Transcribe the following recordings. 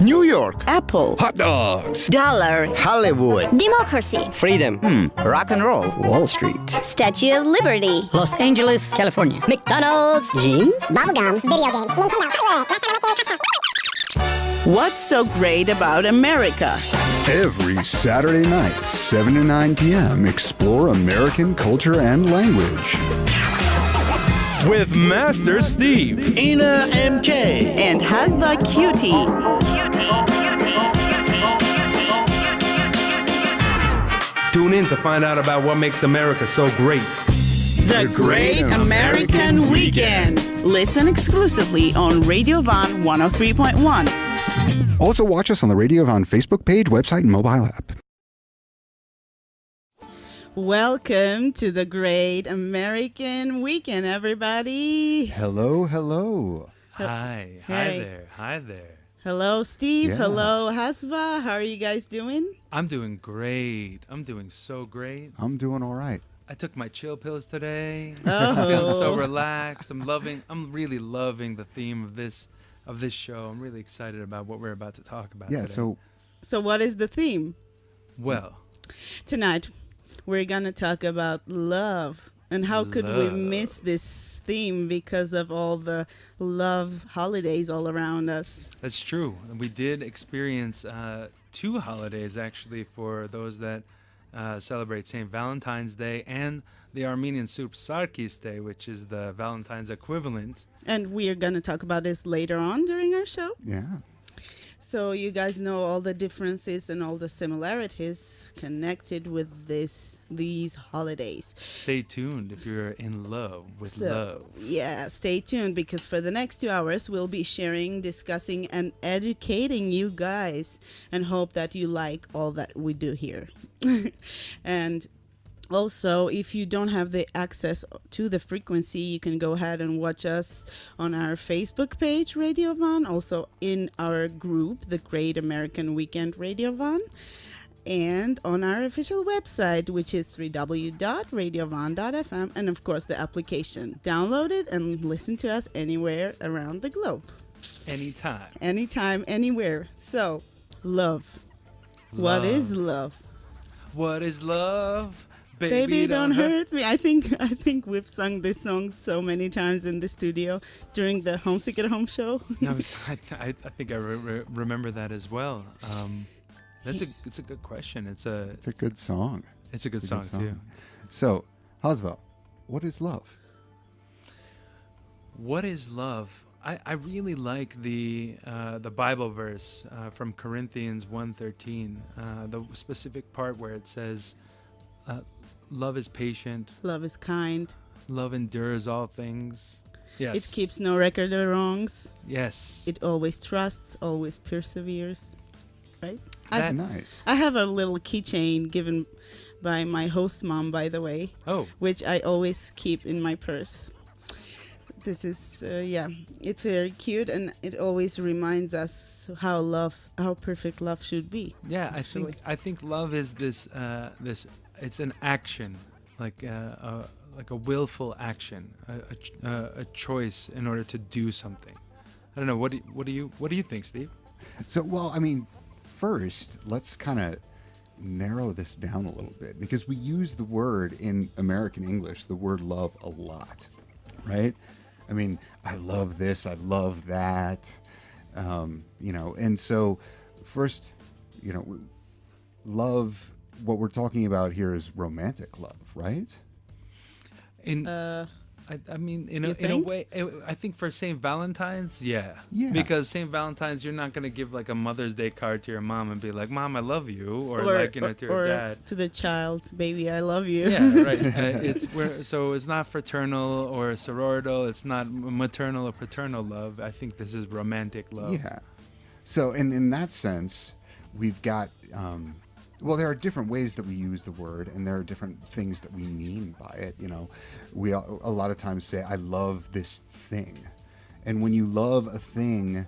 New York. Apple. Hot dogs. Dollar. Hollywood. Democracy. Freedom. Rock and roll. Wall Street. Statue of Liberty. Los Angeles, California. McDonald's. Jeans. Bubblegum. Video games. Nintendo. What's so great about America? Every Saturday night, 7 to 9 p.m., explore American culture and language. With Master Steve, Ina MK, And Hazva Cutie. tune in to find out about what makes America so great. The Great American Weekend. Listen exclusively on Radio Van 103.1. Also, watch us on the Radio Von Facebook page, website, and mobile app. Welcome to the Great American Weekend, everybody. Hello, hello. Hi Hey. there. Hello, Steve. Yeah. Hello, Hazva. How are you guys doing? I'm doing great. I'm doing so great. I'm doing all right. I took my chill pills today. Oh. I'm feeling so relaxed. I'm really loving the theme of this show. I'm really excited about what we're about to talk about Yeah, today. So what is the theme? Well, Tonight, we're going to talk about love. And how could we Love. miss this theme because of all the love holidays all around us? that's true. We did experience 2 holidays, actually, for those that celebrate St. Valentine's Day and the Armenian Sargis Day, which is the Valentine's equivalent. And we are going to talk about this later on during our show. Yeah. So you guys know all the differences and all the similarities connected with these holidays. Stay tuned if you're in love with So, love. yeah, stay tuned because for the next 2 hours, we'll be sharing, discussing, and educating you guys and hope that you like all that we do here. And also, if you don't have the access to the frequency, you can go ahead and watch us on our Facebook page, Radio Van, also in our group, The Great American Weekend Radio Van, and on our official website, which is www.radiovan.fm, and of course the application. Download it and listen to us anywhere around the globe. Anytime. Anytime, anywhere. So, love. What is love? What is love? Baby, don't hurt me. I think we've sung this song so many times in the studio during the Homesick at Home show. No, I think I remember that as well. It's a good question. It's a good song. It's a good song too. So, Hazva, what is love? What is love? I really like the Bible verse from Corinthians 1:13, the specific part where it says, love is patient. Love is kind. Love endures all things. Yes. It keeps no record of wrongs. Yes. It always trusts, always perseveres. Right? Nice. I have a little keychain given by my host mom, by the way, which I always keep in my purse. This is, it's very cute, and it always reminds us how perfect love should be. Yeah, actually. I think love is this it's an action, like a willful action, a choice in order to do something. I don't know. What do you think, Steve? So, well, I mean, first, let's kind of narrow this down a little bit, because we use the word in American English, the word love, a lot, right? I mean, I love this, I love that, and so first, love, what we're talking about here is romantic love, right? I mean, in a way, I think for St. Valentine's, yeah. Because St. Valentine's, you're not gonna give like a Mother's Day card to your mom and be like, "Mom, I love you," or to your dad, to the child, "Baby, I love you." Yeah, right. It's not fraternal or sororital. It's not maternal or paternal love. I think this is romantic love. Yeah. So, and in that sense, we've got. Well, there are different ways that we use the word, and there are different things that we mean by it. We a lot of times say, "I love this thing," and when you love a thing,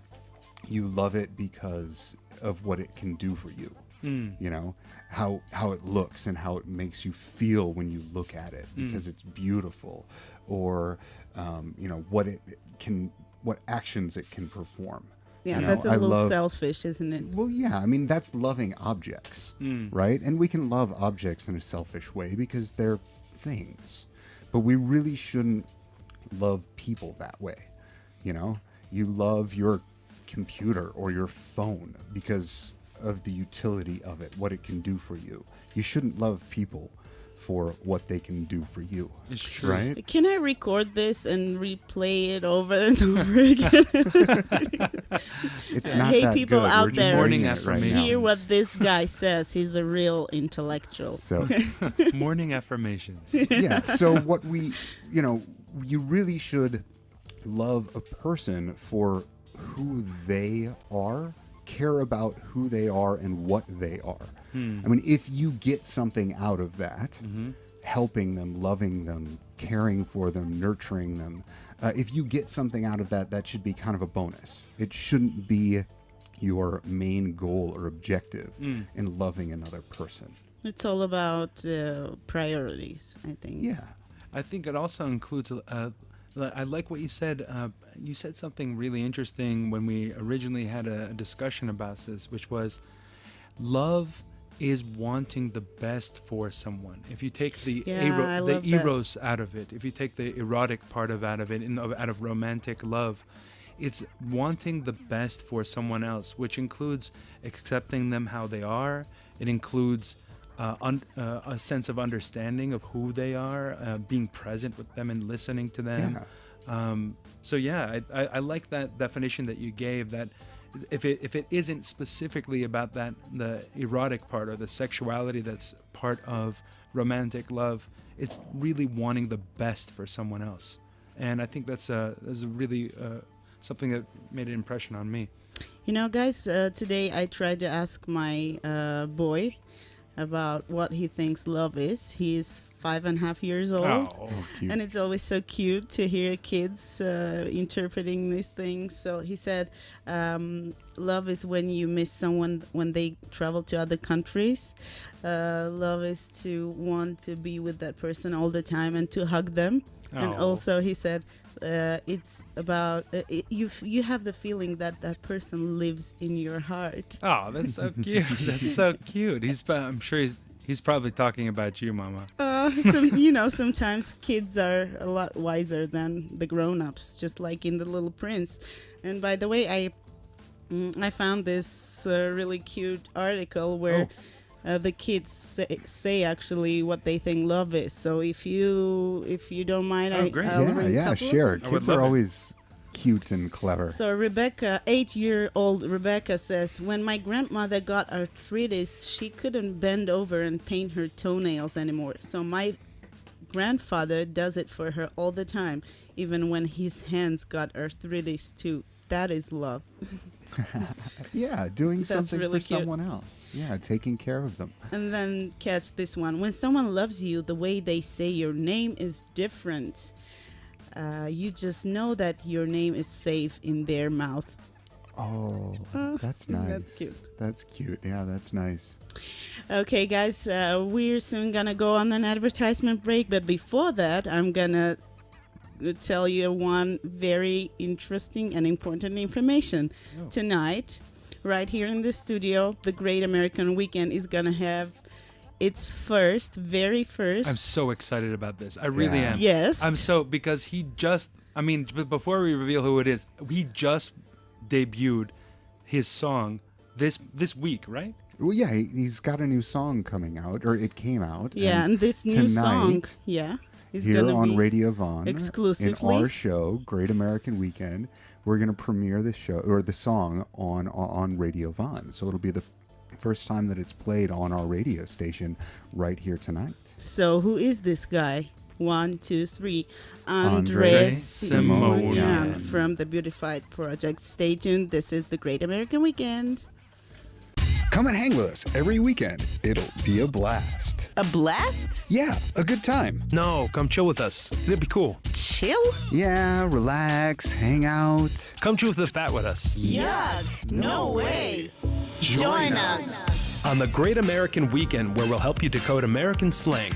you love it because of what it can do for you. How it looks and how it makes you feel when you look at it, because it's beautiful, or what actions it can perform. Yeah, You know, that's a I little love- selfish, isn't it? Well, yeah, I mean, that's loving objects, right? And we can love objects in a selfish way because they're things. But we really shouldn't love people that way. You know, you love your computer or your phone because of the utility of it, what it can do for you. You shouldn't love people for what they can do for you. It's true. Right? Can I record this and replay it over and over again? It's not Hey, that people good. out We're just there, winging morning it right now. Hear what this guy says. He's a real intellectual. So, Morning affirmations. yeah. So what we, you know, you really should love a person for who they are, care about who they are and what they are. I mean, if you get something out of that, helping them, loving them, caring for them, nurturing them, if you get something out of that, that should be kind of a bonus. It shouldn't be your main goal or objective in loving another person. It's all about priorities, I think. Yeah. I think it also includes. I like what you said. You said something really interesting when we originally had a discussion about this, which was love is wanting the best for someone. If you take the I love that. eros out of it, if you take the erotic part out of it, out of romantic love, it's wanting the best for someone else, which includes accepting them how they are. It includes a sense of understanding of who they are, being present with them and listening to them. Yeah. I like that definition that you gave, that if it isn't specifically about that, the erotic part or the sexuality that's part of romantic love, it's really wanting the best for someone else. And I think that's a really something that made an impression on me. You know, guys, today I tried to ask my boy about what he thinks love is. He's 5.5 years old. Oh, Cute. And it's always so cute to hear kids interpreting these things. So he said, love is when you miss someone when they travel to other countries. Love is to want to be with that person all the time and to hug them. And Oh. also he said, it's about, you have the feeling that that person lives in your heart. Oh, that's so cute. That's so cute. I'm sure he's probably talking about you, Mama. Sometimes kids are a lot wiser than the grown-ups, just like in The Little Prince. And by the way, I found this really cute article where the kids say actually what they think love is. So if you don't mind, great. I'll read a Yeah, couple. share. I would Kids love are it. always cute and clever. So Rebecca, 8-year-old Rebecca says, when my grandmother got arthritis, she couldn't bend over and paint her toenails anymore. So my grandfather does it for her all the time, even when his hands got arthritis too. That is love. Yeah, doing That's something really for cute. someone else. Yeah, taking care of them. And then catch this one. When someone loves you, the way they say your name is different. You just know that your name is safe in their mouth. Oh, that's isn't nice. that cute? That's cute. Yeah, that's nice. Okay, guys, we're soon gonna go on an advertisement break, but before that, I'm gonna tell you one very interesting and important information. Tonight, right here in the studio, the Great American Weekend is gonna have its very first. I'm so excited about this. I really Yeah. am. Yes. Because before we reveal who it is, he just debuted his song this week, right? Well, yeah, he's got a new song coming out, or it came out. Yeah, and this new song, tonight, is here gonna on be Radio Von, exclusively in our show, Great American Weekend, we're going to premiere the show or the song on Radio Von. So it'll be the first time that it's played on our radio station right here tonight. So who is this guy? 1, 2, 3. Andre Andre Simonian. Simonian from the Beautified Project. Stay tuned. This is the Great American Weekend. Come and hang with us every weekend. It'll be a blast. A blast? Yeah, a good time. No, come chill with us. It'll be cool. Chill? Yeah, relax, hang out. Come chew the fat with us. Yuck! No way! Join us! On the Great American Weekend, where we'll help you decode American slang.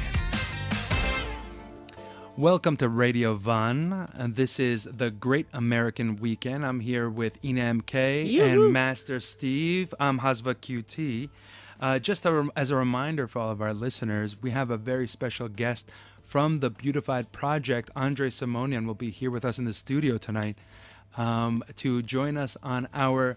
Welcome to Radio Van, and this is the Great American Weekend. I'm here with Ina MK and Master Steve. I'm Hazva QT. As a reminder for all of our listeners, we have a very special guest from the Beautified Project. Andre Simonian will be here with us in the studio tonight to join us on our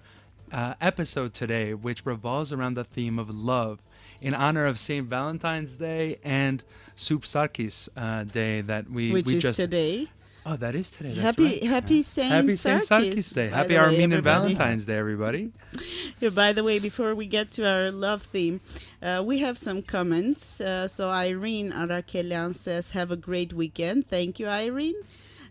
episode today, which revolves around the theme of love, in honor of St. Valentine's Day and Sargis Day that which is today. Oh, that is today. That's right. Happy St. Sargis Day. Happy Armenian Valentine's Day, everybody. Yeah, by the way, before we get to our love theme, we have some comments. So Irene Arakelian says, "Have a great weekend." Thank you, Irene.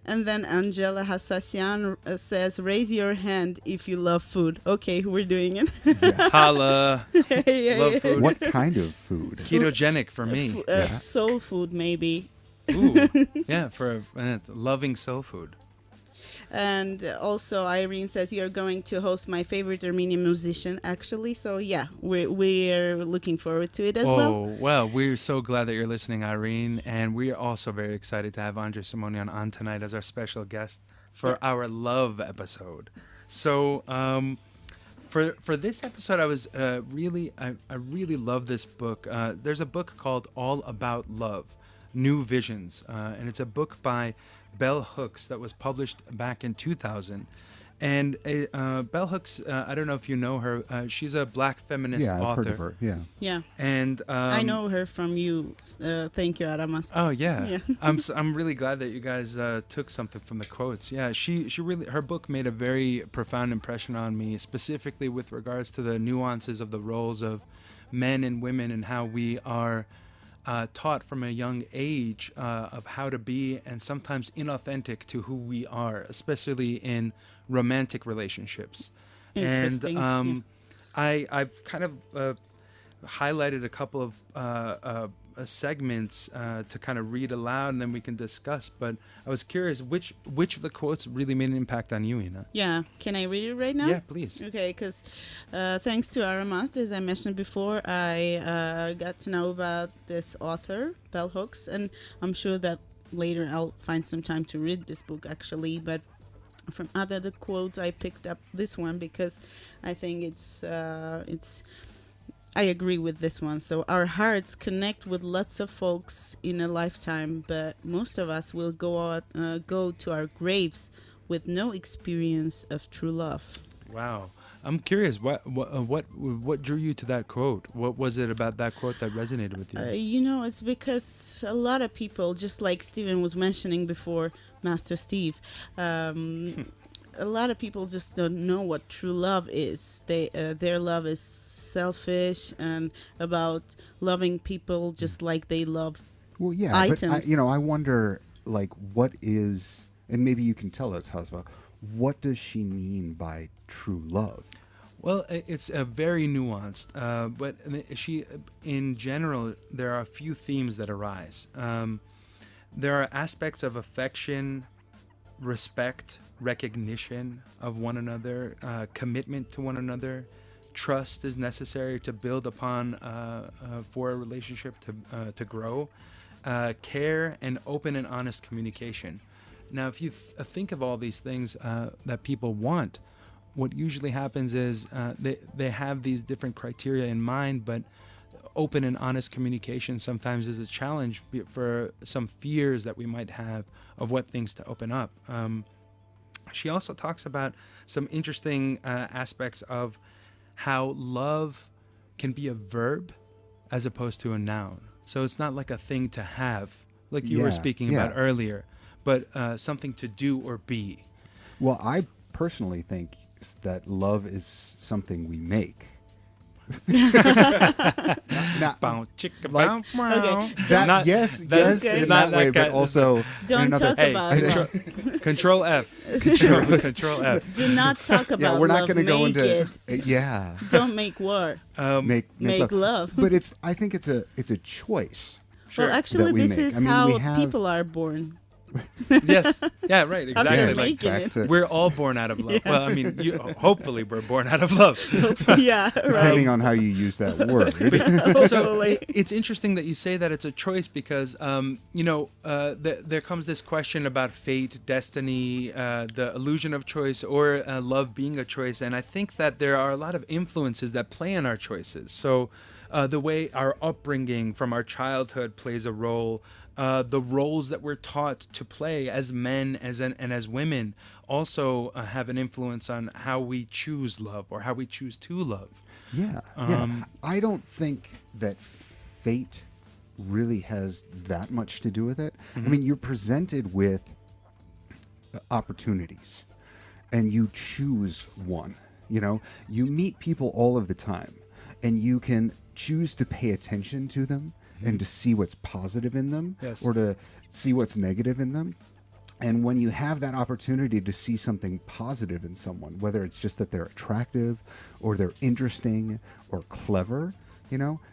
And then Angela Hassasian says, "Raise your hand if you love food." Okay, we're doing it. Yeah. Holla. Love food. What kind of food? Ketogenic for me. Soul food, maybe. Ooh, yeah, for loving soul food. And also Irene says, "You're going to host my favorite Armenian musician, actually." So yeah, we're looking forward to it as well. Oh, well, we're so glad that you're listening, Irene. And we're also very excited to have Andre Simonian on tonight as our special guest for our love episode. So for this episode, I was I really love this book. There's a book called All About Love, New Visions. And it's a book by Bell Hooks that was published back in 2000. And Bell Hooks, I don't know if you know her. She's a black feminist author. I've heard of her. Yeah. And I know her from you. Thank you, Aramas. Oh yeah. I'm really glad that you guys took something from the quotes. Yeah, she really, her book made a very profound impression on me, specifically with regards to the nuances of the roles of men and women and how we are taught from a young age of how to be, and sometimes inauthentic to who we are, especially in romantic relationships. Interesting. And I've kind of highlighted a couple of segments to kind of read aloud, and then we can discuss. But I was curious, which of the quotes really made an impact on you, Ina? Yeah. Can I read it right now? Yeah, please. Okay, because thanks to Aramas, as I mentioned before, I got to know about this author, Bell Hooks, and I'm sure that later I'll find some time to read this book, actually. But from the quotes, I picked up this one because I think it's I agree with this one. So our hearts connect with lots of folks in a lifetime, but most of us will go to our graves with no experience of true love. Wow. I'm curious, what drew you to that quote? What was it about that quote that resonated with you? It's because a lot of people, just like Steven was mentioning before, Master Steve, a lot of people just don't know what true love is. Their love is selfish and about loving people just like they love items. But I wonder, like, what is, and maybe you can tell us, Hazva, what does she mean by true love? Well, it's very nuanced, but in general, there are a few themes that arise. There are aspects of affection, respect, recognition of one another, commitment to one another. Trust is necessary to build upon for a relationship to grow. Care and open and honest communication. Now, if you think of all these things that people want, what usually happens is they have these different criteria in mind, but open and honest communication sometimes is a challenge for some fears that we might have of what things to open up. She also talks about some interesting aspects of how love can be a verb as opposed to a noun. So it's not like a thing to have, like you were speaking about earlier, but something to do or be. Well, I personally think that love is something we make. Okay. Yes, in that way, but also don't talk about it. Control F. Control F. Do not talk about love. We're not going to go into Don't make war. Make love. But I think it's a choice. Well, actually, this is how people are born. Yes. Yeah, right. Exactly. After Like making it. we're all born out of love. Well, I mean, hopefully we're born out of love. Yeah, right. Depending on how you use that word. So it's interesting that you say that it's a choice because, there comes this question about fate, destiny, the illusion of choice, or love being a choice. And I think that there are a lot of influences that play in our choices. So the way our upbringing from our childhood plays a role, the roles that we're taught to play as men and as women also have an influence on how we choose love or how we choose to love. Yeah. I don't think that fate really has that much to do with it. Mm-hmm. I mean, you're presented with opportunities and you choose one. You meet people all of the time and you can choose to pay attention to them and to see what's positive in them, Yes. or to see what's negative in them. And when you have that opportunity to see something positive in someone, whether it's just that they're attractive or they're interesting or clever,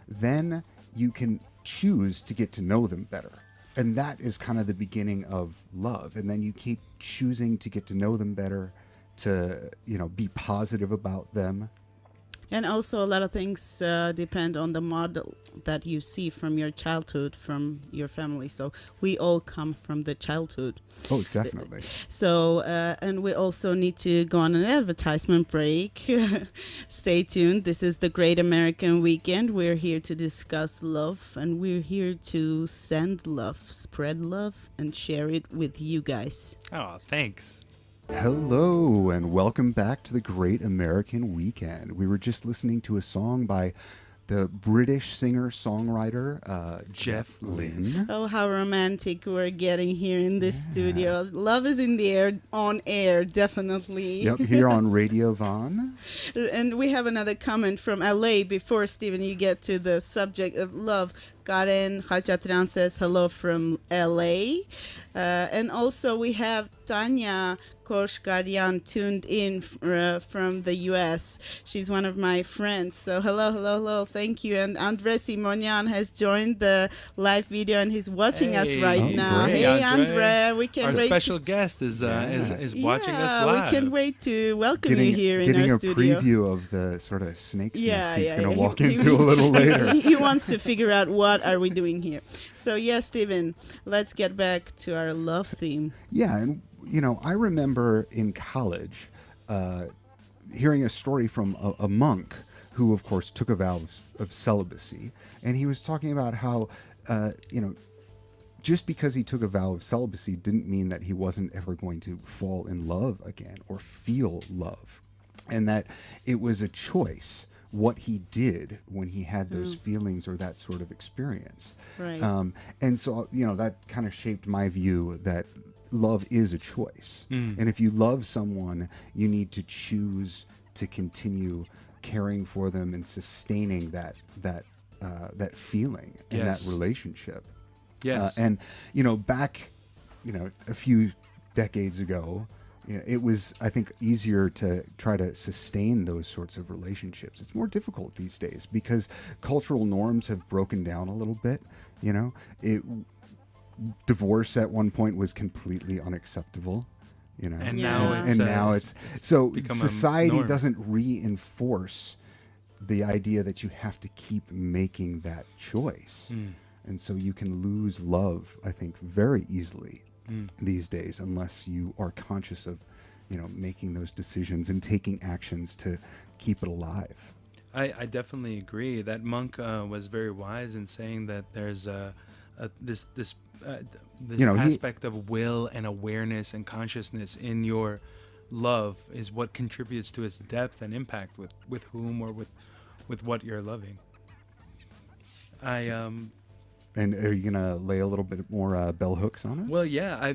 then you can choose to get to know them better. And that is kind of the beginning of love. And then you keep choosing to get to know them better, to, be positive about them. And also a lot of things depend on the model that you see from your childhood, from your family. So we all come from the childhood. Oh, definitely. So, and we also need to go on an advertisement break. Stay tuned. This is the Great American Weekend. We're here to discuss love, and we're here to send love, spread love, and share it with you guys. Oh, thanks. Hello, and welcome back to the Great American Weekend. We were just listening to a song by the British singer-songwriter Jeff Lynne. Oh, how romantic we're getting here in this studio. Love is in the air, on air, definitely. Yep, here on Radio Von. And we have another comment from LA before, Stephen, you get to the subject of love. Karen Khachatran says hello from LA. And also we have Tanya Koshkaryan tuned in from the US. She's one of my friends. So hello. Thank you. And Andre Simonian has joined the live video and he's watching us right now. Great. Hey, Andre. We can Our wait. special guest is watching us live. We can't wait to welcome you here in getting our a studio. preview of the sort of snake's nest he's going to walk He- into a little later. He wants to figure out what are we doing here. So yes, Stephen, let's get back to our love theme. Yeah, and I remember in college hearing a story from a monk who, of course, took a vow of celibacy, and he was talking about how, just because he took a vow of celibacy didn't mean that he wasn't ever going to fall in love again or feel love, and that it was a choice what he did when he had those feelings or that sort of experience. Right. And so, that kind of shaped my view that love is a choice. And if you love someone, you need to choose to continue caring for them and sustaining that feeling and Yes. that relationship. Yes. And, back, a few decades ago, it was, I think, easier to try to sustain those sorts of relationships. It's more difficult these days because cultural norms have broken down a little bit. Divorce at one point was completely unacceptable. And Yeah. now it's so become a society norm. doesn't reinforce the idea that you have to keep making that choice. And so you can lose love, I think, very easily these days unless you are conscious of, making those decisions and taking actions to keep it alive. I definitely agree. That monk was very wise in saying that there's this aspect of will and awareness and consciousness in your love is what contributes to its depth and impact with whom or with what you're loving. And are you gonna lay a little bit more bell hooks on it? Well, yeah,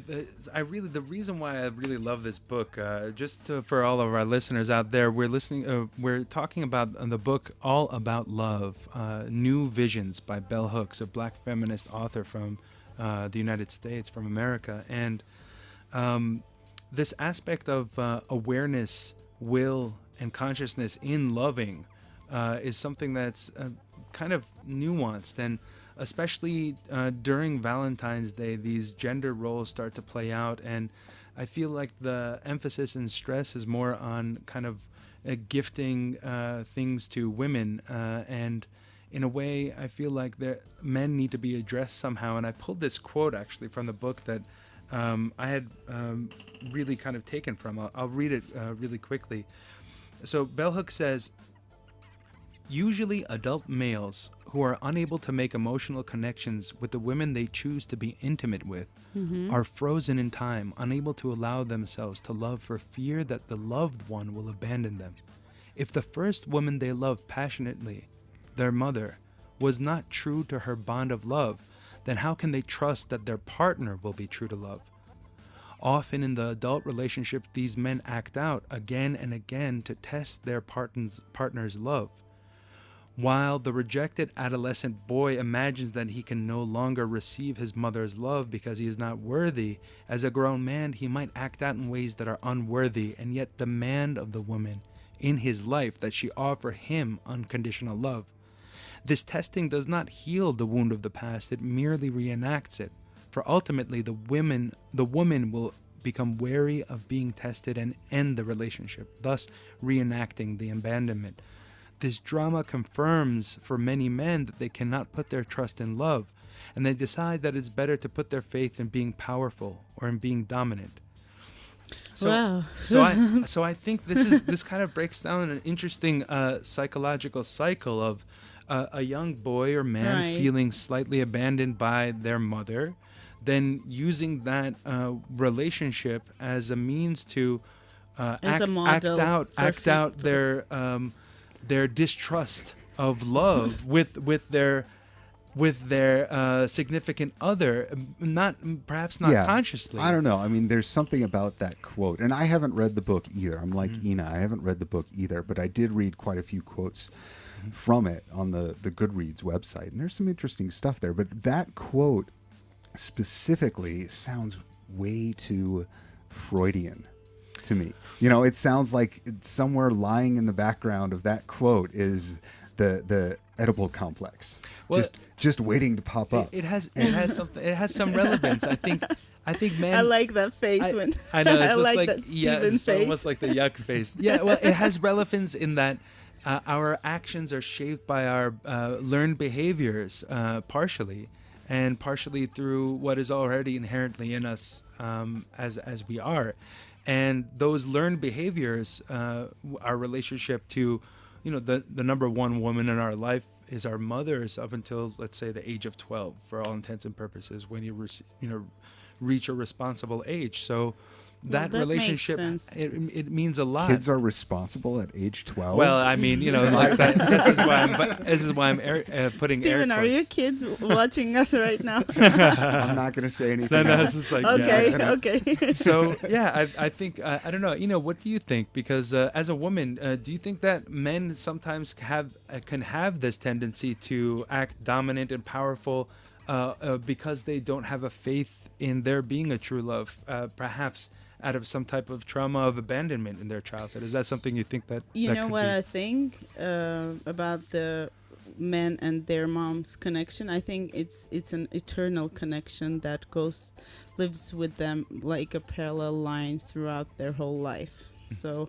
I really, the reason why I really love this book, for all of our listeners out there, we're talking about the book All About Love, New Visions by Bell Hooks, a black feminist author from the United States, from America. And this aspect of awareness, will, and consciousness in loving is something that's kind of nuanced. And especially during Valentine's Day, these gender roles start to play out, and I feel like the emphasis and stress is more on kind of gifting things to women, and in a way, I feel like men need to be addressed somehow. And I pulled this quote actually from the book that I had really kind of taken from. I'll read it really quickly. So Bell Hooks says, usually adult males who are unable to make emotional connections with the women they choose to be intimate with are frozen in time, unable to allow themselves to love for fear that the loved one will abandon them. If the first woman they love passionately, their mother, was not true to her bond of love, then how can they trust that their partner will be true to love? Often in the adult relationship, these men act out again and again to test their partner's love. While the rejected adolescent boy imagines that he can no longer receive his mother's love because he is not worthy, as a grown man he might act out in ways that are unworthy and yet demand of the woman in his life that she offer him unconditional love. This testing does not heal the wound of the past, it merely reenacts it. For ultimately the woman will become wary of being tested and end the relationship, thus reenacting the abandonment. This drama confirms for many men that they cannot put their trust in love, and they decide that it's better to put their faith in being powerful or in being dominant. So, wow. so I think this kind of breaks down an interesting psychological cycle of a young boy or man feeling slightly abandoned by their mother, then using that relationship as a means to act out their distrust of love with their significant other, perhaps not consciously. I don't know. I mean, there's something about that quote, and I haven't read the book either. I'm like Ina, I haven't read the book either, but I did read quite a few quotes from it on the Goodreads website, and there's some interesting stuff there. But that quote specifically sounds way too Freudian to me. You know, it sounds like somewhere lying in the background of that quote is the Oedipal complex, well, just waiting to pop up. It has something. It has some relevance. I think men. I like that face I know. It's I just like that Steven it's face. almost like the yuck face. Yeah. Well, it has relevance in that our actions are shaped by our learned behaviors, partially, and partially through what is already inherently in us as we are. And those learned behaviors, our relationship to, the number one woman in our life is our mothers up until, let's say, the age of 12, for all intents and purposes, when you reach a responsible age. So that relationship, it means a lot. Kids are responsible at age 12. Well, I mean, like that. This is why I'm putting Steven, air quotes. are your kids watching us right now? I'm not going to say anything. Okay. So yeah, I think I don't know. What do you think? Because as a woman, do you think that men sometimes can have this tendency to act dominant and powerful because they don't have a faith in there being a true love, perhaps out of some type of trauma of abandonment in their childhood? Is that something you think that I think about the men and their mom's connection? I think it's an eternal connection that lives with them like a parallel line throughout their whole life. So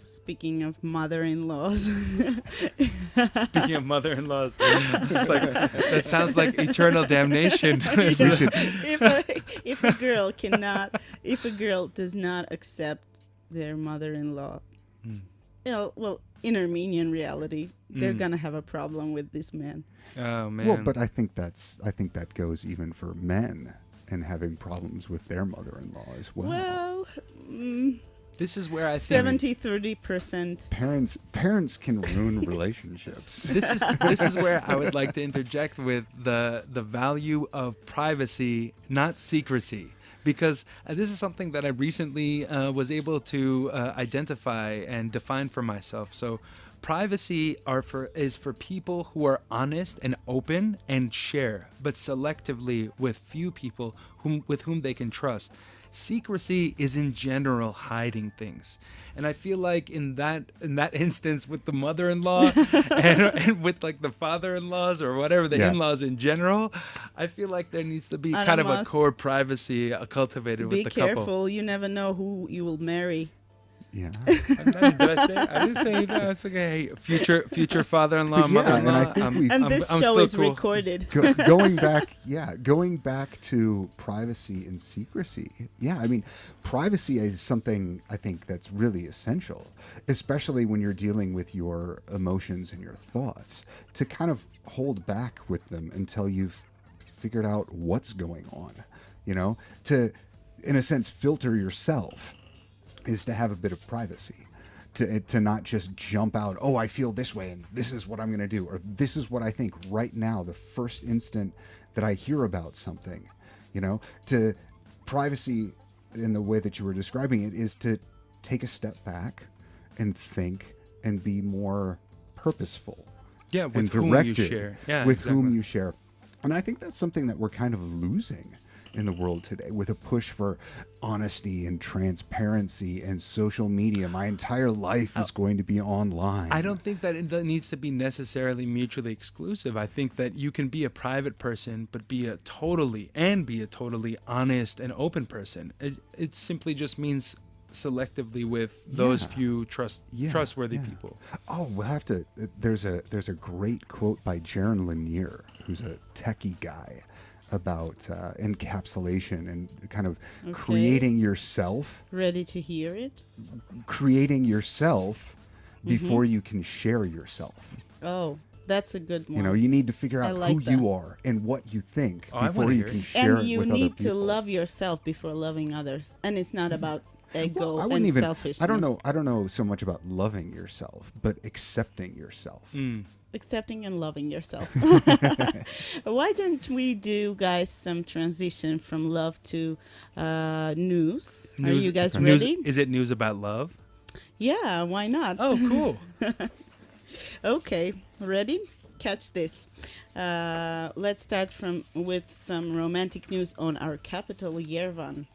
speaking of mother-in-laws. Speaking of mother-in-laws, that sounds like eternal damnation. If a girl does not accept their mother-in-law, in Armenian reality, they're gonna have a problem with this man. Oh man. Well, but I think that goes even for men and having problems with their mother-in-law as well. Well. This is where I think 30%. Parents can ruin relationships. This is where I would like to interject with the value of privacy, not secrecy, because this is something that I recently was able to identify and define for myself. So privacy is for people who are honest and open and share, but selectively with few people with whom they can trust. Secrecy is in general hiding things. And I feel like in that instance with the mother-in-law and with like the father-in-laws or whatever, the in-laws in general, I feel like there needs to be kind of a core privacy cultivated with the couple. Be careful. You never know who you will marry. Yeah. I didn't say anything. I was like, hey, future father-in-law, mother-in-law. And this show is recorded. Going back to privacy and secrecy. Yeah, I mean, privacy is something I think that's really essential, especially when you're dealing with your emotions and your thoughts, to kind of hold back with them until you've figured out what's going on, to, in a sense, filter yourself. Is to have a bit of privacy, to not just jump out, oh, I feel this way and this is what I'm going to do, or this is what I think right now, the first instant that I hear about something, to privacy in the way that you were describing it is to take a step back and think and be more purposeful. Yeah, with and whom directed you share. Yeah, with exactly. whom you share. And I think that's something that we're kind of losing in the world today, with a push for honesty and transparency and social media. My entire life is going to be online. I don't think that it needs to be necessarily mutually exclusive. I think that you can be a private person, but be a totally honest and open person. It simply just means selectively with those few trustworthy people. Oh, we'll have to. There's a great quote by Jaron Lanier, who's a techie guy, about encapsulation and kind of creating yourself. Ready to hear it? Creating yourself before you can share yourself. Oh, that's a good one. You need to figure out who that. you are and what you think before you can share and it you with other people. need to love yourself before loving others. And it's not about ego and selfishness. I don't know so much about loving yourself, but accepting yourself. Accepting and loving yourself. Why don't we do, guys, some transition from love to news? Are you guys ready? Is it news about love? Yeah, why not? Oh, cool. Okay, ready? Catch this. Let's start with some romantic news on our capital, Yerevan.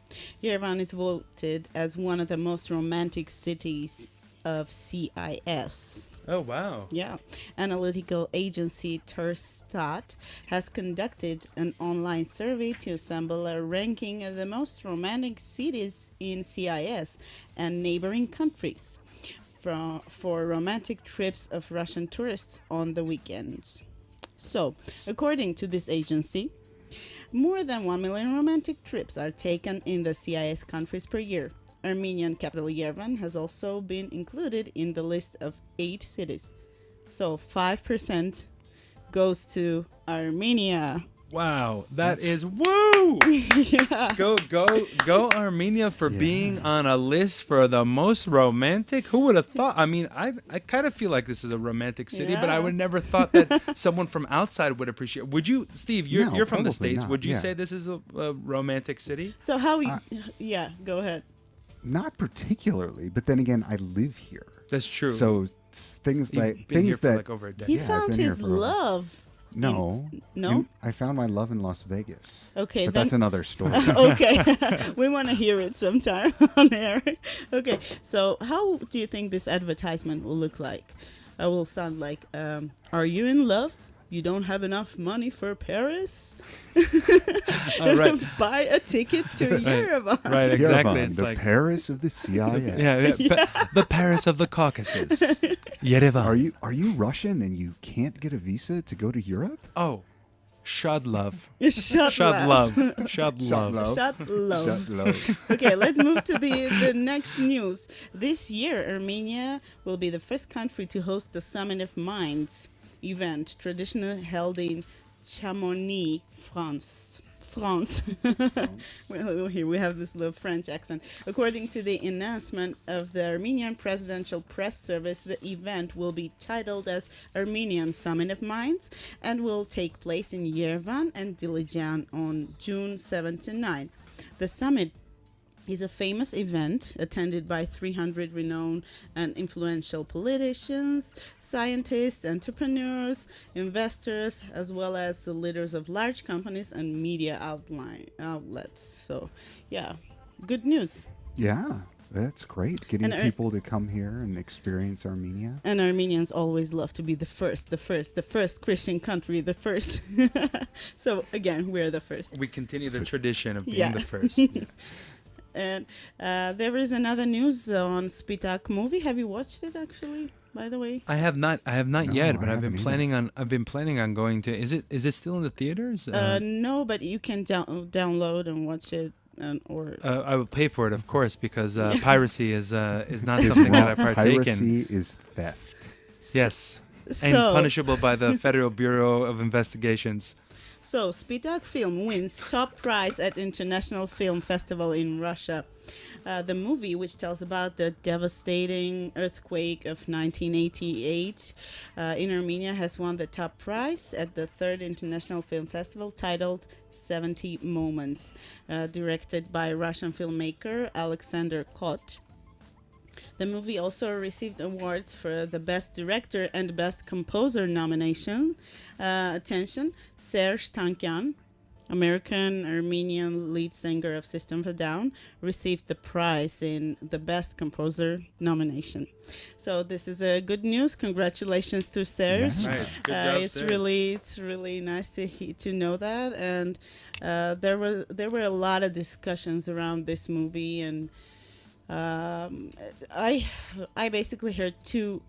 Yerevan is voted as one of the most romantic cities of CIS. Oh, wow. Yeah. Analytical agency Turstat has conducted an online survey to assemble a ranking of the most romantic cities in CIS and neighboring countries for romantic trips of Russian tourists on the weekends. So, according to this agency, more than 1 million romantic trips are taken in the CIS countries per year. Armenian capital Yerevan has also been included in the list of 8 cities. So 5% goes to Armenia. Wow, that's woo! Yeah. Go Armenia for being on a list for the most romantic. Who would have thought? I mean, I kind of feel like this is a romantic city, but I would never thought that someone from outside would appreciate. Would you, Steve? You're from the States. Not. Would you say this is a romantic city? So how? Go ahead. Not particularly, but then again, I live here. That's true. So things like things for that like over a decade. He found his love. No. I found my love in Las Vegas. Okay, but that's another story. Okay, we want to hear it sometime on air. Okay, so how do you think this advertisement will look like? It will sound like, are you in love? You don't have enough money for Paris? Right. Buy a ticket to Yerevan. Right, exactly. Yerevan, it's the like Paris of the CIS. The Paris of the Caucasus. Yerevan. Are you Russian and you can't get a visa to go to Europe? Oh, Shad love. Shad love. Okay, let's move to the next news. This year, Armenia will be the first country to host the Summit of Minds event, traditionally held in Chamonix, France. Well, here we have this little French accent. According to the announcement of the Armenian Presidential Press Service, the event will be titled as Armenian Summit of Minds and will take place in Yerevan and Dilijan on June 7 to 9. The summit is a famous event attended by 300 renowned and influential politicians, scientists, entrepreneurs, investors, as well as the leaders of large companies and media outlets. So, yeah, good news. Yeah, that's great. Getting And people to come here and experience Armenia. And Armenians always love to be the first Christian country, the first. So again, we're the first. We continue the tradition of being Yeah. the first. And there is another news on Spitak movie. Have you watched it actually? By the way, I have not No, yet, I but I've been haven't planning on. I've been planning on going to. Is it still in the theaters? no, but you can download and watch it, or I will pay for it, of course, because piracy is not something that I partake in. Piracy is theft. Yes, and So- punishable by the Federal Bureau of Investigations. So, Spitak film wins top prize at International Film Festival in Russia. The movie, which tells about the devastating earthquake of 1988 in Armenia, has won the top prize at the 3rd International Film Festival, titled 70 Moments, directed by Russian filmmaker Alexander Kot. The movie also received awards for the Best Director and Best Composer nomination. Attention, Serge Tankian, American Armenian lead singer of System of a Down, received the prize in the Best Composer nomination. So this is a good news. Congratulations to Serge. Yeah. Nice, good job, It's Serge. really nice to know that. And there were a lot of discussions around this movie, and I basically heard two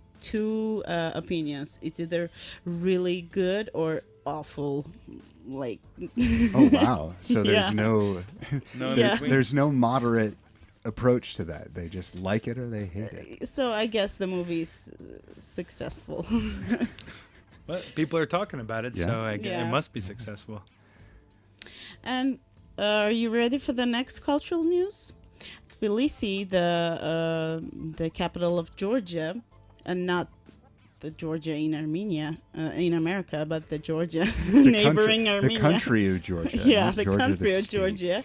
opinions. It's either really good or awful. Like, Oh wow! So there's Yeah. no, No, in Yeah. between. there's no moderate approach to that. They just like it or they hate it. so I guess the movie's successful. Well, people are talking about it, Yeah. so Yeah. it must be successful. And are you ready for the next cultural news? Tbilisi, the capital of Georgia, and not the Georgia in Armenia, in America, but the Georgia neighboring Armenia. The country of Georgia. Yeah, not the Georgia, country the of state. Georgia.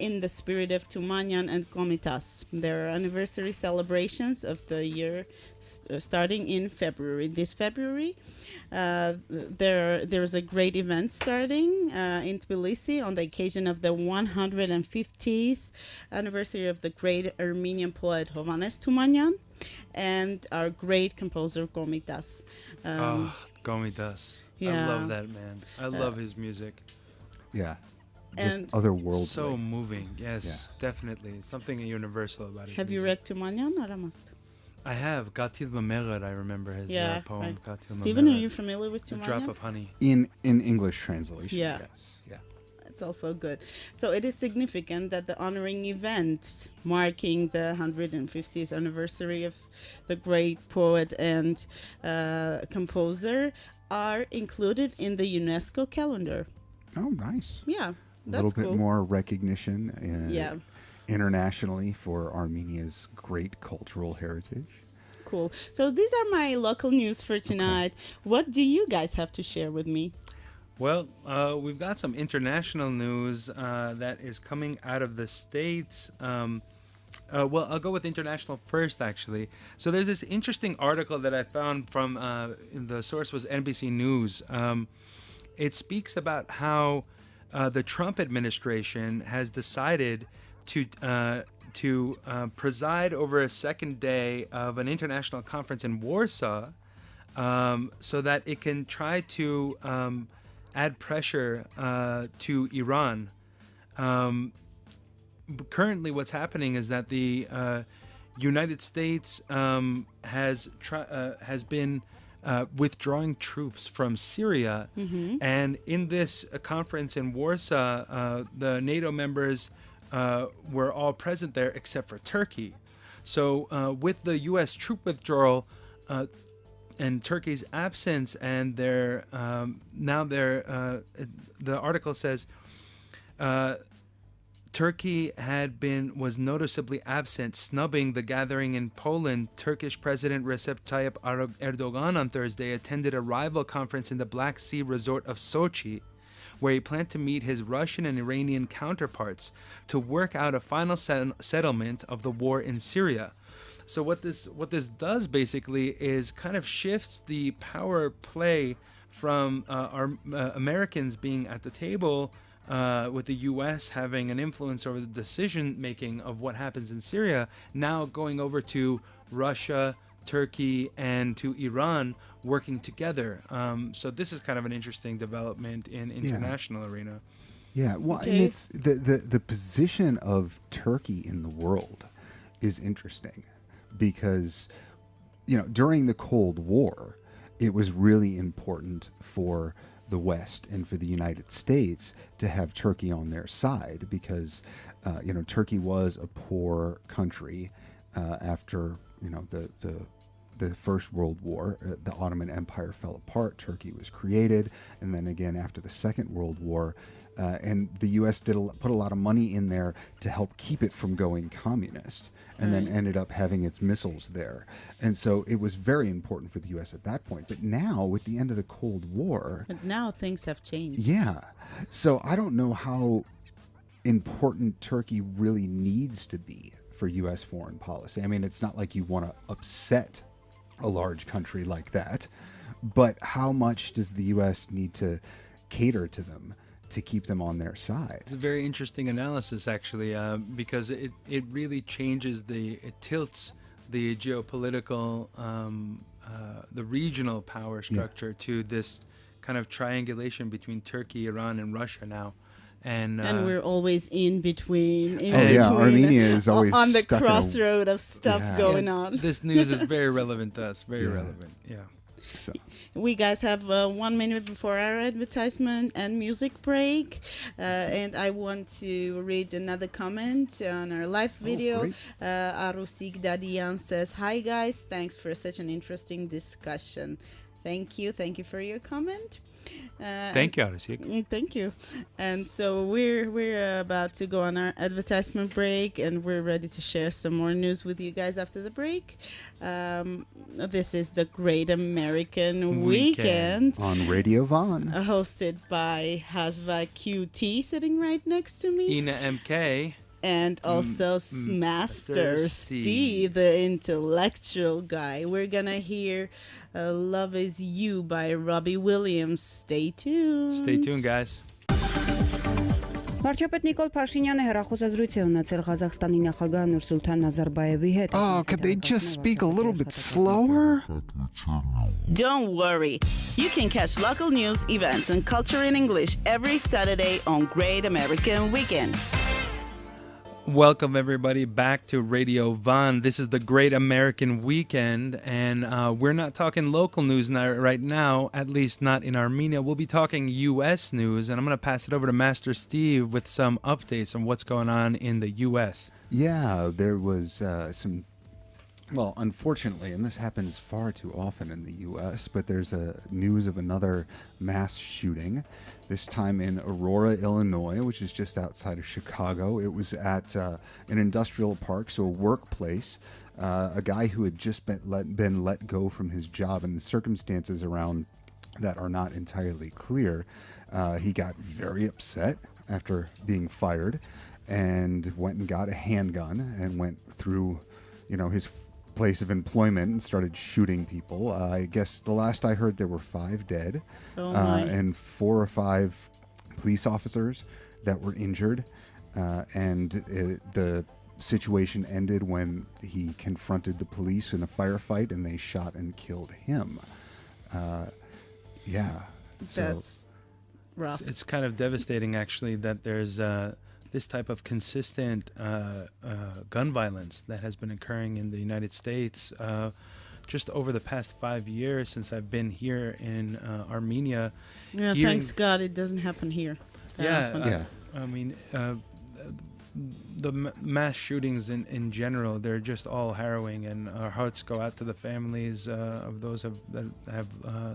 In the spirit of Tumanyan and Komitas. Their anniversary celebrations of the year starting in February. This February, there's a great event starting in Tbilisi on the occasion of the 150th anniversary of the great Armenian poet Hovannes Tumanyan and our great composer Komitas. Gomitas. I yeah. love that man. I love his music. Yeah. Just And otherworldly. So moving. Yes, definitely. Something universal about his have you music. read Tumanyan, Aramast? I have. Gatil Mamerer, I remember his Yeah, poem. right. Gatil Stephen, are Mamerer. you familiar with A Tumanyan? drop of honey. in English translation. Yeah. Yes. Yeah. It's also good. So it is significant that the honoring events marking the 150th anniversary of the great poet and composer are included in the UNESCO calendar. Oh, nice. Yeah, A that's little bit cool. more recognition Yeah. internationally for Armenia's great cultural heritage. Cool. So these are my local news for tonight. What do you guys have to share with me? Well, we've got some international news that is coming out of the States. Well, I'll go with international first, actually. So there's this interesting article that I found from, the source was NBC News. It speaks about how the Trump administration has decided to preside over a second day of an international conference in Warsaw so that it can try to add pressure to Iran. Currently, what's happening is that the United States has been withdrawing troops from Syria, and in this conference in Warsaw, the NATO members were all present there except for Turkey. So, with the U.S. troop withdrawal and Turkey's absence, and the article says Turkey was noticeably absent, snubbing the gathering in Poland. Turkish President Recep Tayyip Erdogan on Thursday attended a rival conference in the Black Sea resort of Sochi, where he planned to meet his Russian and Iranian counterparts to work out a final settlement of the war in Syria. So what this does basically is kind of shifts the power play from our Americans being at the table with the U.S. having an influence over the decision making of what happens in Syria, now going over to Russia, Turkey, and to Iran working together. So this is kind of an interesting development in international arena. Yeah, well, and it's the position of Turkey in the world is interesting because, during the Cold War, it was really important for the West and for the United States to have Turkey on their side because, Turkey was a poor country after, the First World War. The Ottoman Empire fell apart. Turkey was created. And then again, after the Second World War, and the U.S. put a lot of money in there to help keep it from going communist, and then ended up having its missiles there. And so it was very important for the U.S. at that point. But now, with the end of the Cold War... But now things have changed. Yeah. So I don't know how important Turkey really needs to be for U.S. foreign policy. I mean, it's not like you want to upset a large country like that, but how much does the U.S. need to cater to them to keep them on their side? It's a very interesting analysis, actually, because it really it tilts the geopolitical, the regional power structure to this kind of triangulation between Turkey, Iran, and Russia now. And we're always in between. Armenia is always on the stuck crossroad of stuff going on. This news is very relevant to us. Very relevant. Yeah. So. We guys have 1 minute before our advertisement and music break, and I want to read another comment on our live video. Arusik Dadian says, "Hi guys, thanks for such an interesting discussion." Thank you for your comment. Thank you, Arusik. Thank you. And so we're about to go on our advertisement break, and we're ready to share some more news with you guys after the break. This is the Great American Weekend on Radio Von, hosted by Hazva QT sitting right next to me. Ina MK. And also Master Steve, the intellectual guy. We're gonna hear Love Is You by Robbie Williams. Stay tuned. Stay tuned, guys. Վարչապետ Նիկոլ Փաշինյանը հեռախոսազրույց է ունեցել Ղազախստանի նախագահ Նուրսուլտան Նազարբաևի հետ. Oh, could they just speak a little bit slower? Don't worry. You can catch local news, events, and culture in English every Saturday on Great American Weekend. Welcome, everybody, back to Radio Von. This is the Great American Weekend, and we're not talking local news right now, at least not in Armenia. We'll be talking U.S. news, and I'm going to pass it over to Master Steve with some updates on what's going on in the U.S. Yeah, there was some... Well, unfortunately, and this happens far too often in the U.S., but there's news of another mass shooting, this time in Aurora, Illinois, which is just outside of Chicago. It was at an industrial park, so a workplace. A guy who had just been let go from his job, and the circumstances around that are not entirely clear. He got very upset after being fired and went and got a handgun and went through, his place of employment and started shooting people. I guess the last I heard there were 5 dead and 4 or 5 police officers that were injured. The situation ended when he confronted the police in a firefight and they shot and killed him. That's rough. It's kind of devastating, actually, that there's this type of consistent gun violence that has been occurring in the United States just over the past 5 years since I've been here in Armenia. Yeah, thanks God it doesn't happen here. I mean, the mass shootings in general, they're just all harrowing, and our hearts go out to the families of those that have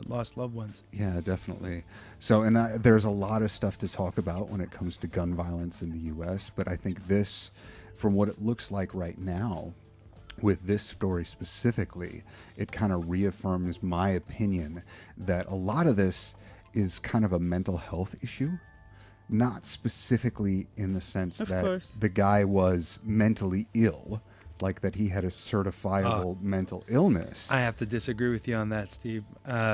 lost loved ones. Yeah, definitely. So, and there's a lot of stuff to talk about when it comes to gun violence in the U.S., but I think this, from what it looks like right now, with this story specifically, it kind of reaffirms my opinion that a lot of this is kind of a mental health issue. Not specifically in the sense that the guy was mentally ill, like that he had a certifiable mental illness. I have to disagree with you on that, Steve. I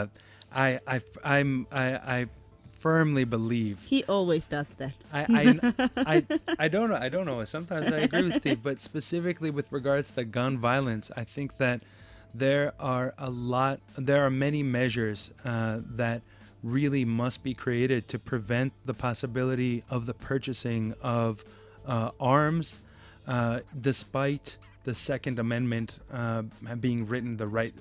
firmly believe. He always does that. I don't know. Sometimes I agree with Steve, but specifically with regards to gun violence, I think that there are many measures that really must be created to prevent the possibility of the purchasing of arms, despite the Second Amendment being written, the right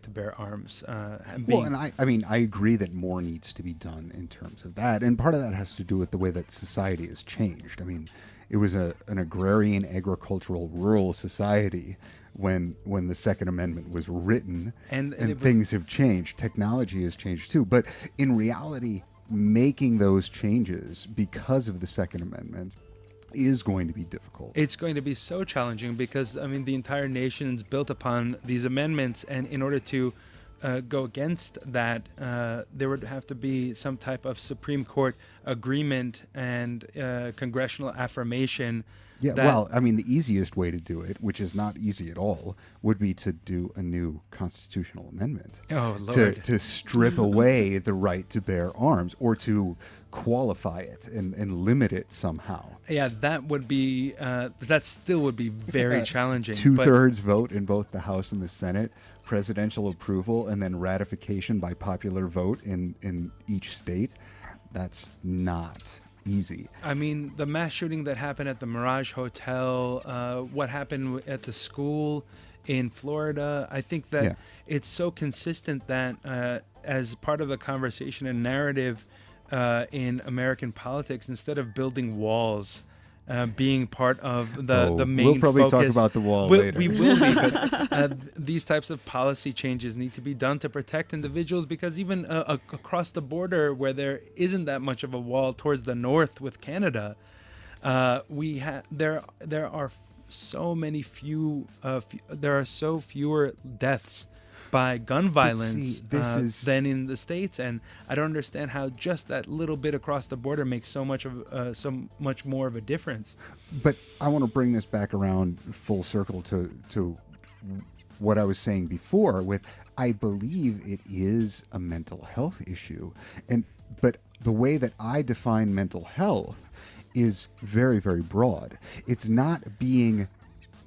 to bear arms. And I agree that more needs to be done in terms of that, and part of that has to do with the way that society has changed. I mean, it was an agrarian, agricultural, rural society when the Second Amendment was written, and things have changed. Technology has changed too, but in reality, making those changes because of the Second Amendment is going to be difficult. It's going to be so challenging because, I mean, the entire nation is built upon these amendments, and in order to go against that, there would have to be some type of Supreme Court agreement and congressional affirmation. Yeah, well, I mean, the easiest way to do it, which is not easy at all, would be to do a new constitutional amendment. Oh, Lord. To strip away the right to bear arms, or to qualify it and limit it somehow. Yeah, that would be, that still would be very challenging. 2/3 vote in both the House and the Senate, presidential approval, and then ratification by popular vote in each state. That's not easy. I mean, the mass shooting that happened at the Mirage Hotel, what happened at the school in Florida, I think that it's so consistent that as part of the conversation and narrative in American politics, instead of building walls, being part of the main we'll probably focus. talk about the wall later. We will be, but these types of policy changes need to be done to protect individuals, because even across the border, where there isn't that much of a wall towards the north with Canada, there are so fewer deaths by gun violence than in the States, and I don't understand how just that little bit across the border makes so much more of a difference. But I want to bring this back around full circle to what I was saying before with, I believe it is a mental health issue, but the way that I define mental health is very, very broad. It's not being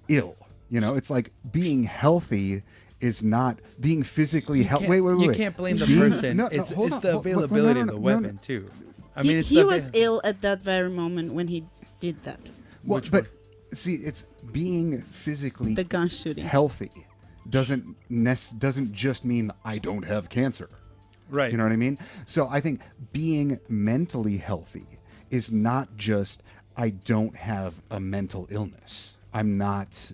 ill, it's like being healthy is not being physically healthy. Wait. You can't blame the person. It's the availability of the weapon too. I mean, he was ill at that very moment when he did that. Well, but see, it's being physically the gun shooting healthy doesn't just mean I don't have cancer. Right. You know what I mean? So I think being mentally healthy is not just I don't have a mental illness. I'm not,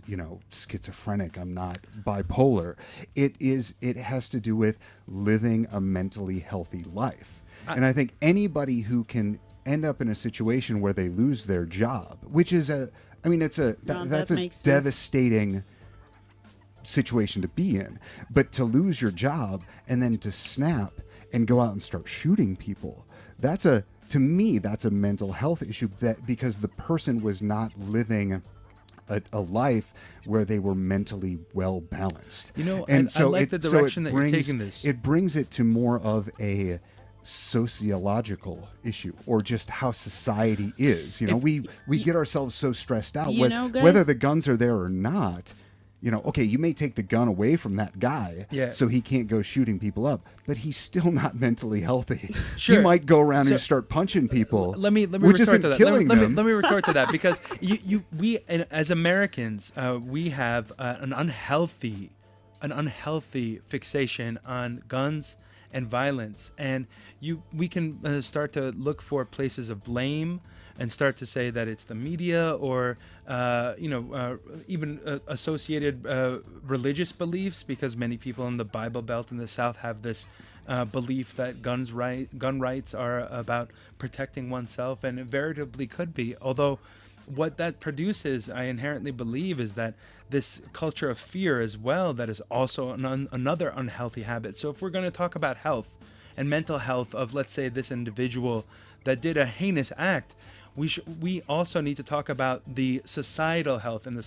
schizophrenic. I'm not bipolar. It has to do with living a mentally healthy life. And I think anybody who can end up in a situation where they lose their job, which is that's a devastating situation to be in. But to lose your job and then to snap and go out and start shooting people, to me, that's a mental health issue, because the person was not living a life where they were mentally well balanced. And so I like the direction that you're taking this. It brings it to more of a sociological issue, or just how society is. We get ourselves so stressed out, whether the guns are there or not. Okay, you may take the gun away from that guy, so he can't go shooting people up, but he's still not mentally healthy. Sure. He might go around and start punching people. Let me which isn't to that. Killing let them. me retort to that, because we as Americans, we have an unhealthy fixation on guns and violence, and we can start to look for places of blame and start to say that it's the media, or even associated religious beliefs, because many people in the Bible Belt in the South have this belief that gun rights are about protecting oneself, and it veritably could be. Although what that produces, I inherently believe, is that this culture of fear as well, that is also another unhealthy habit. So if we're going to talk about health and mental health of, let's say, this individual that did a heinous act, we also need to talk about the societal health and the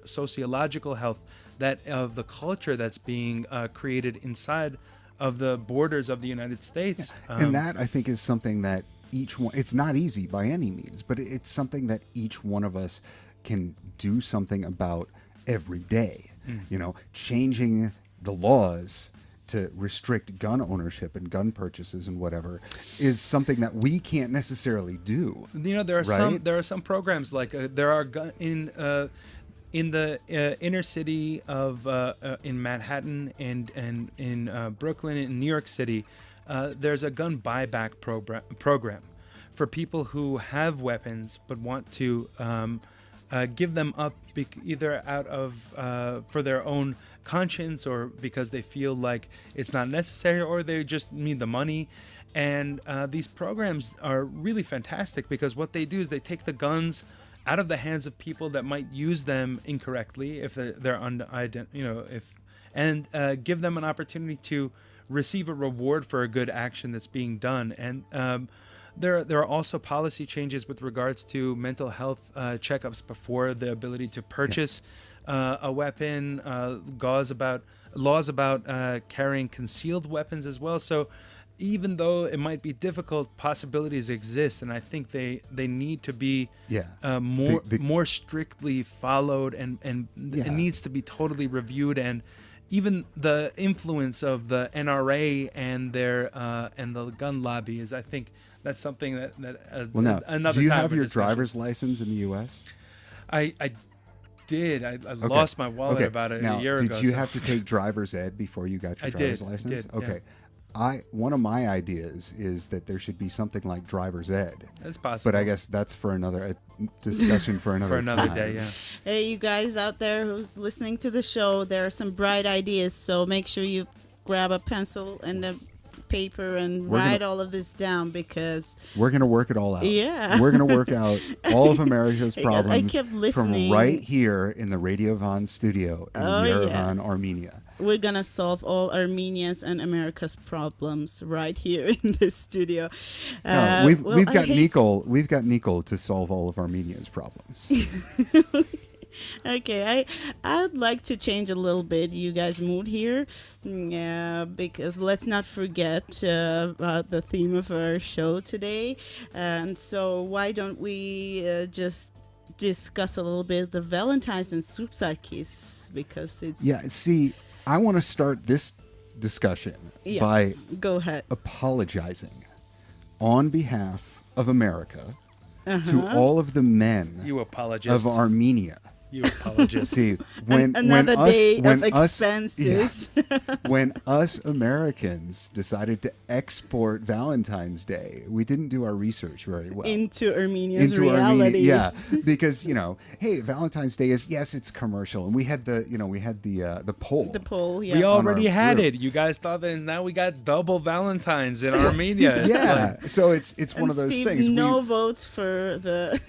sociological health that of the culture that's being created inside the borders of the United States. And that, I think, is something that each one, it's not easy by any means, but it's something that each one of us can do something about every day. You know, changing the laws to restrict gun ownership and gun purchases and whatever is something that we can't necessarily do. You know, there are some programs like there are in the inner city of in Manhattan and in Brooklyn and New York City. There's a gun buyback program for people who have weapons but want to give them up either out of for their own conscience or because they feel like it's not necessary or they just need the money. And these programs are really fantastic because what they do is they take the guns out of the hands of people that might use them incorrectly if they're give them an opportunity to receive a reward for a good action that's being done. And there are also policy changes with regards to mental health checkups before the ability to purchase a weapon, laws about carrying concealed weapons as well. So even though it might be difficult, possibilities exist, and I think they need to be more strictly followed, and it needs to be totally reviewed. And even the influence of the NRA and their and the gun lobby is, I think, that's something that well, now, another. Do you time have of your discussion. driver's license in the U.S.? I did. I lost my wallet about a year ago. Did you have to take driver's ed before you got your driver's license? Did, okay. One of my ideas is that there should be something like driver's ed. That's possible. But I guess that's for another discussion for another time. Day, yeah. Hey, you guys out there who's listening to the show, there are some bright ideas, so make sure you grab a pencil and a paper and write all of this down because we're going to work it all out. Yeah. We're going to work out all of America's problems I kept listening. from right here in the Radio Von studio in Yerevan, Armenia. We're going to solve all Armenia's and America's problems right here in this studio. We've got Nicole to solve all of Armenia's problems. Okay, I'd like to change a little bit you guys' mood here, because let's not forget about the theme of our show today. And so why don't we just discuss a little bit the Valentines and Sargis, because it's... Yeah, see, I want to start this discussion by go ahead. apologizing on behalf of America to all of the men you apologist. of Armenia. You apologist. See, when us Americans decided to export Valentine's Day, we didn't do our research very well into Armenia's reality. Because hey, Valentine's Day it's commercial, and we had the poll. The poll, we already had it. You guys thought that now we got double Valentines in Armenia. So it's one of those things. No votes for the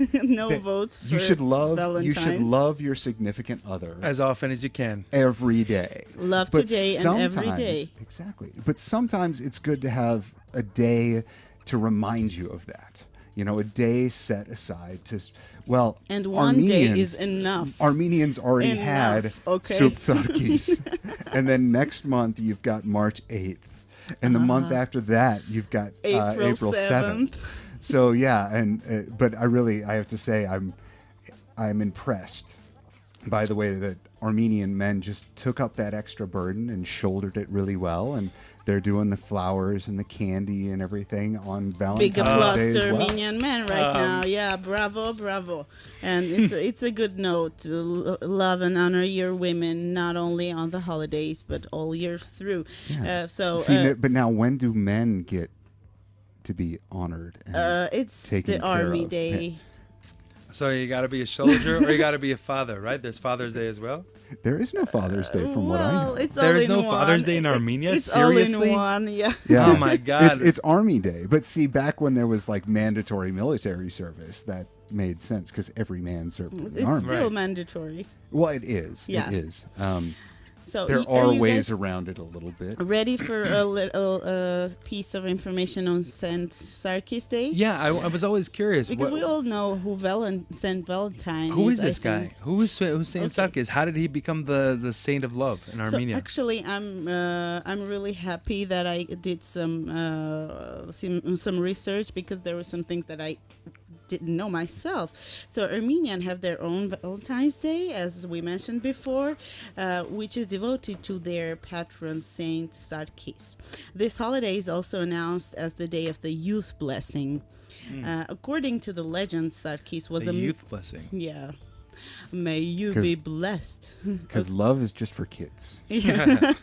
votes. You should love Valentine's. Your significant other as often as you can every day. Love today and every day. Exactly. But sometimes it's good to have a day to remind you of that. A day set aside to and one day is enough. Armenians already had Sargis. And then next month you've got March 8th. And the month after that you've got April 7th. So but I have to say I'm impressed by the way that Armenian men just took up that extra burden and shouldered it really well, and they're doing the flowers and the candy and everything on Valentine's Day. Big applause to Armenian men right now. Yeah, bravo. And it's a good note to love and honor your women, not only on the holidays but all year through. Yeah. But now when do men get to be honored? And it's the Army Day. So you got to be a soldier or you got to be a father, right? There's Father's Day as well. There is no Father's Day from what I know. There is no Father's Day in Armenia? It's Seriously? all in one, yeah. Oh my God. It's Army Day. But see, back when there was like mandatory military service, that made sense because every man served in the army. It's still mandatory. Well, it is. Yeah. It is. So There are are you ways guys around it a little bit. ready for a little piece of information on Saint Sargis Day? Yeah, I was always curious. Because we all know who Saint Valentine Who is I this guy? think. Who's Saint Sargis? How did he become the saint of love in Armenia? So actually, I'm really happy that I did some research, because there were some things that I didn't know myself. So Armenian have their own Valentine's Day, as we mentioned before, which is devoted to their patron Saint Sargis. This holiday is also announced as the day of the youth blessing. According to the legend, Sargis was the a youth blessing. Yeah. May you be blessed. Because love is just for kids. Yeah.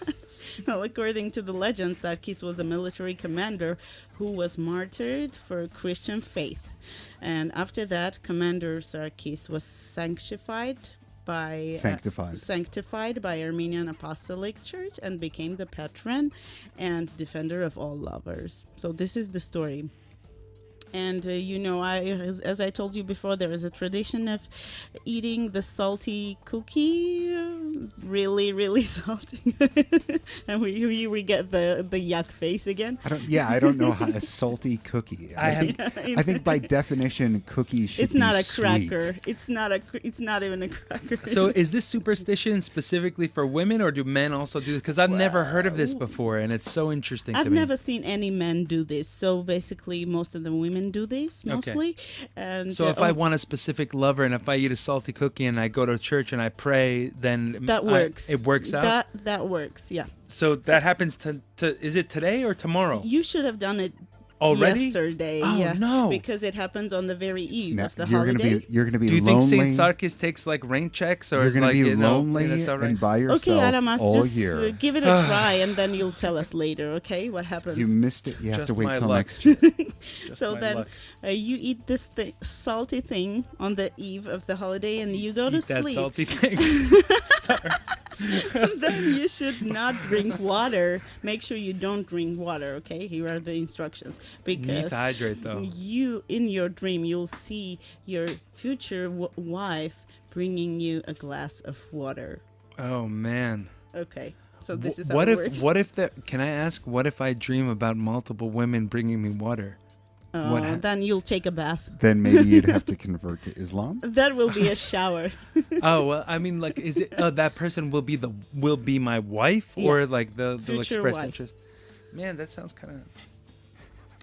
Well, according to the legend, Sargis was a military commander who was martyred for Christian faith. And after that, Commander Sargis was sanctified by Armenian Apostolic Church and became the patron and defender of all lovers. So this is the story. And, as I told you before, there is a tradition of eating the salty cookie, really, really salty. And we get the yuck face again. I don't know how a salty cookie. I think by definition, cookies should be It's not a sweet. cracker. It's not even a cracker. So is this superstition specifically for women, or do men also do this? Because I've never heard of this before, and it's so interesting to me. I've never seen any men do this. So basically, most of the women do this, mostly. Okay. And so if I want a specific lover, and if I eat a salty cookie and I go to church and I pray, then that works. It works out? That works, yeah. So that happens to is it today or tomorrow? You should have done it already yesterday. Oh, yeah, no. Because it happens on the very eve of the you're holiday. You're gonna be Do you lonely. think Saint Sargis takes like rain checks, or You're is gonna like be lonely lonely that's all right? and by yourself Okay, Adamas, all just year. give it a try, and then you'll tell us later. Okay, what happens? You missed it. You have Just to wait my till luck. next year. So my then luck. You eat this salty thing on the eve of the holiday, and you go to Eat that sleep. salty thing. Sorry. Then you should not drink water. Make sure you don't drink water, okay? Here are the instructions. Need Because to hydrate though. you, in your dream, you'll see your future wife bringing you a glass of water. Oh man. Okay, so this is how what it if works. can I ask, what if I dream about multiple women bringing me water? Then you'll take a bath. Then maybe you'd have to convert to Islam. That will be a shower. Oh well, I mean, like, is it that person will be my wife, or like they'll express wife. interest? Man, that sounds kind of.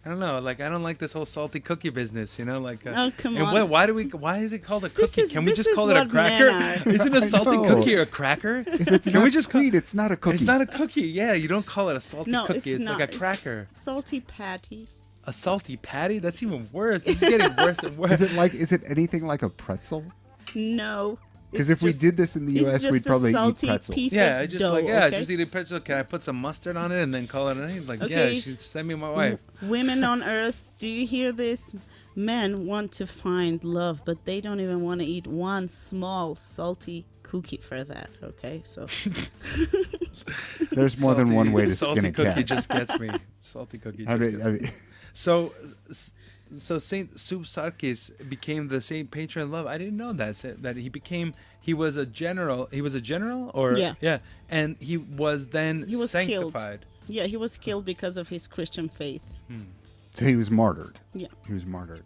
I don't know. Like, I don't like this whole salty cookie business. You know, like. Oh, come and on. Why is it called a cookie? Can we this just is call it a what cracker? men are. Isn't a salty know. cookie a cracker? If it's Can not we just sweet, it's not a cookie. It's not a cookie. Yeah, you don't call it a salty No, cookie. It's not. like a cracker. It's salty patty. A salty patty? That's even worse. This is getting worse and worse. Is it anything like a pretzel? No. Because if we did this in the U.S., we'd probably eat pretzels. Yeah, I just dough, just eat a pretzel. Can I put some mustard on it and then call it a name? Like, Okay. yeah, send me my wife. Women on earth, do you hear this? Men want to find love, but they don't even want to eat one small salty cookie for that. Okay, so There's more than one way to skin a cat. Salty cookie just gets me. Salty cookie just gets me. So Saint Sargis became the saint patron of love. I didn't know that he was a general. He was a general, or yeah, and he was sanctified. Killed. Yeah, he was killed because of his Christian faith. So he was martyred. Yeah, he was martyred.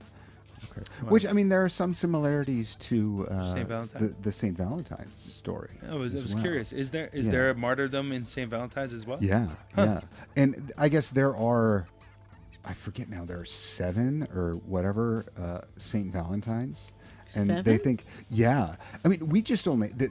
Okay. Wow. Which, I mean, there are some similarities to Saint Valentine. the Saint Valentine's story. I was curious. Is there a martyrdom in Saint Valentine's as well? Yeah, yeah. And I guess there are, I forget now, there are 7 or whatever Saint Valentines. And 7? they think, I mean,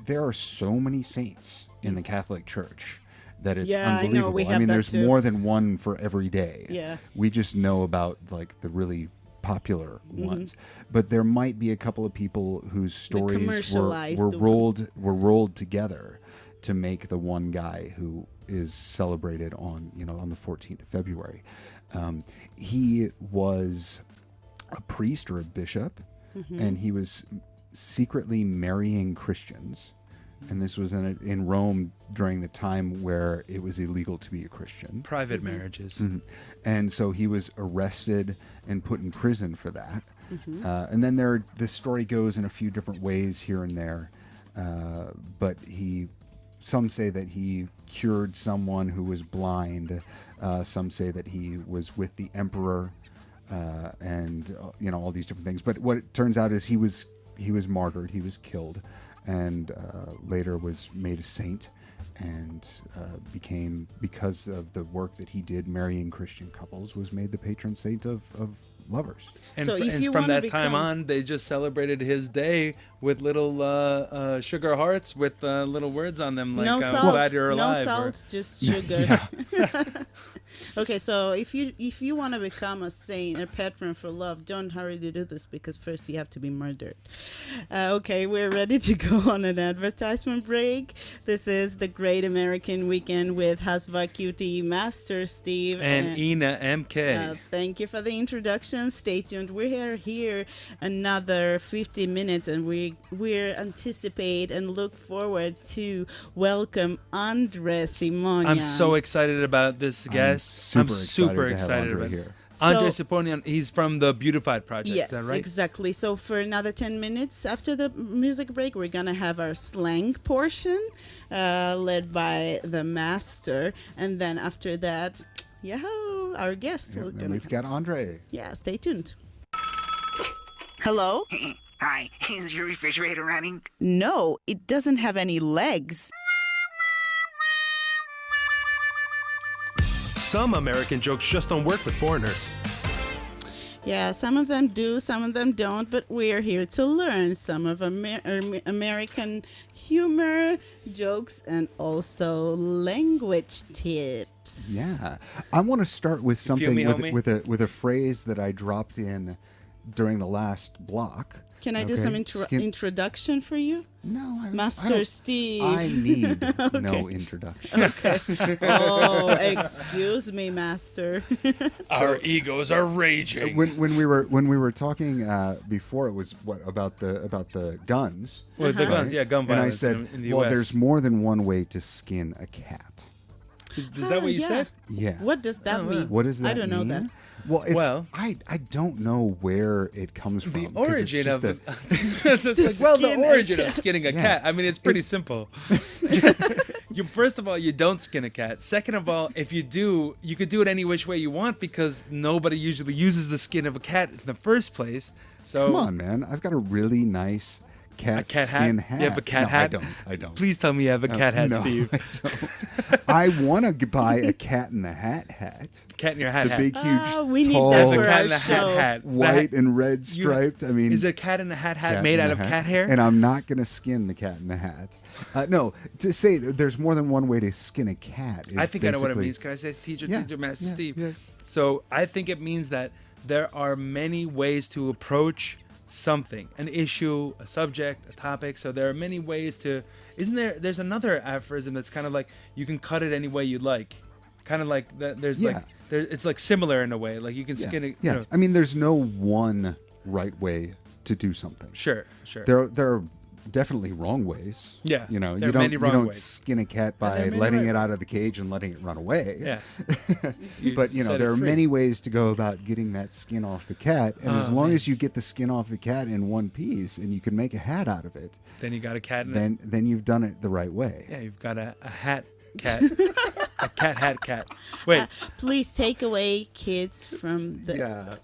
there are so many saints in the Catholic Church that it's unbelievable. I know, we have that there's too. more than one for every day. Yeah. We just know about like the really popular ones, but there might be a couple of people whose stories were rolled together to make the one guy who is celebrated on the 14th of February. He was a priest or a bishop, and he was secretly marrying Christians. And this was in Rome during the time where it was illegal to be a Christian. Private marriages. And so he was arrested and put in prison for that. And then this story goes in a few different ways here and there. But he some say that he cured someone who was blind. Some say that he was with the emperor, and all these different things. But what it turns out is he was martyred. He was killed, and later was made a saint, and became, because of the work that he did marrying Christian couples, was made the patron saint of lovers. And, So if and you from wanna that time become- on, they just celebrated his day with little sugar hearts with little words on them, like no "I'm salt, glad you're alive." no salt, just sugar. Okay, so if you want to become a saint, a patron for love, don't hurry to do this, because first you have to be murdered. Okay, we're ready to go on an advertisement break. This is the Great American Weekend with Hazva Cutie, Master Steve, And Ina MK. thank you for the introduction. Stay tuned. We're here another 50 minutes, and we're anticipate and look forward to welcome Andre Simonian. I'm so excited about this guest. I'm super excited to have excited Andre about here. Andre So- Simonian. He's from the Beautified Project. Yes, is that right? exactly. So for another 10 minutes after the music break, we're going to have our slang portion led by the master. And then after that, our guest. Yeah, We're and gonna we've got Andre. Yeah, stay tuned. Hello? Hi, is your refrigerator running? No, it doesn't have any legs. Some American jokes just don't work with foreigners. Yeah, some of them do, some of them don't, but we're here to learn some of American humor, jokes, and also language tips. Yeah, I want to start with something me, homie? with a phrase that I dropped in during the last block. Can I do some introduction for you? No, Master Steve. I need no introduction. Okay. Oh, excuse me, Master. Our egos are raging. When we were talking before, it was about the guns. Well, the guns, yeah, gun And I violence said, in the well, US. there's more than one way to skin a cat. Is that what you yeah. said? Yeah. What does that mean? What does that mean? I don't know that. Well, I don't know where it comes from. The 'cause it's origin just of skin the origin a of skinning a Yeah. cat. I mean, it's pretty simple. First of all, you don't skin a cat. Second of all, if you do, you could do it any which way you want, because nobody usually uses the skin of a cat in the first place. So Come on, man. I've got a really nice cat skin hat. You have a cat No, hat? I don't. Please tell me you have a cat hat, no, Steve. I don't. I want to buy a cat in the hat. Cat in your hat. The hat. big, huge, we need tall, that for cat our in the show. hat. white and red striped. I mean, Is a cat in the hat cat made in out the of hat. cat hair? And I'm not going to skin the cat in the hat. No, to say that there's more than one way to skin a cat. Is I think I know what it basically- means. Can I say, teacher, Yeah, Master yeah, Steve? yes. So I think it means that there are many ways to approach something, an issue, a subject, a topic. So there are many ways to. There's another aphorism that's kind of like you can cut it any way you like. Kind of like that. It's like similar in a way. Like you can skin it. Yeah, You know. I mean, there's no one right way to do something. Sure. There are definitely wrong ways. Yeah, you know, there you are many wrong don't ways. skin a cat there are by many letting right it out ways. of the cage and letting it run away. Yeah. But set there it are free. many ways to go about getting that skin off the cat, and as long as you get the skin off the cat in one piece, and you can make a hat out of it, Then you got a cat in it. then you've done it the right way. Yeah, you've got a hat cat. A cat hat cat. Wait. Please take away kids from the Yeah.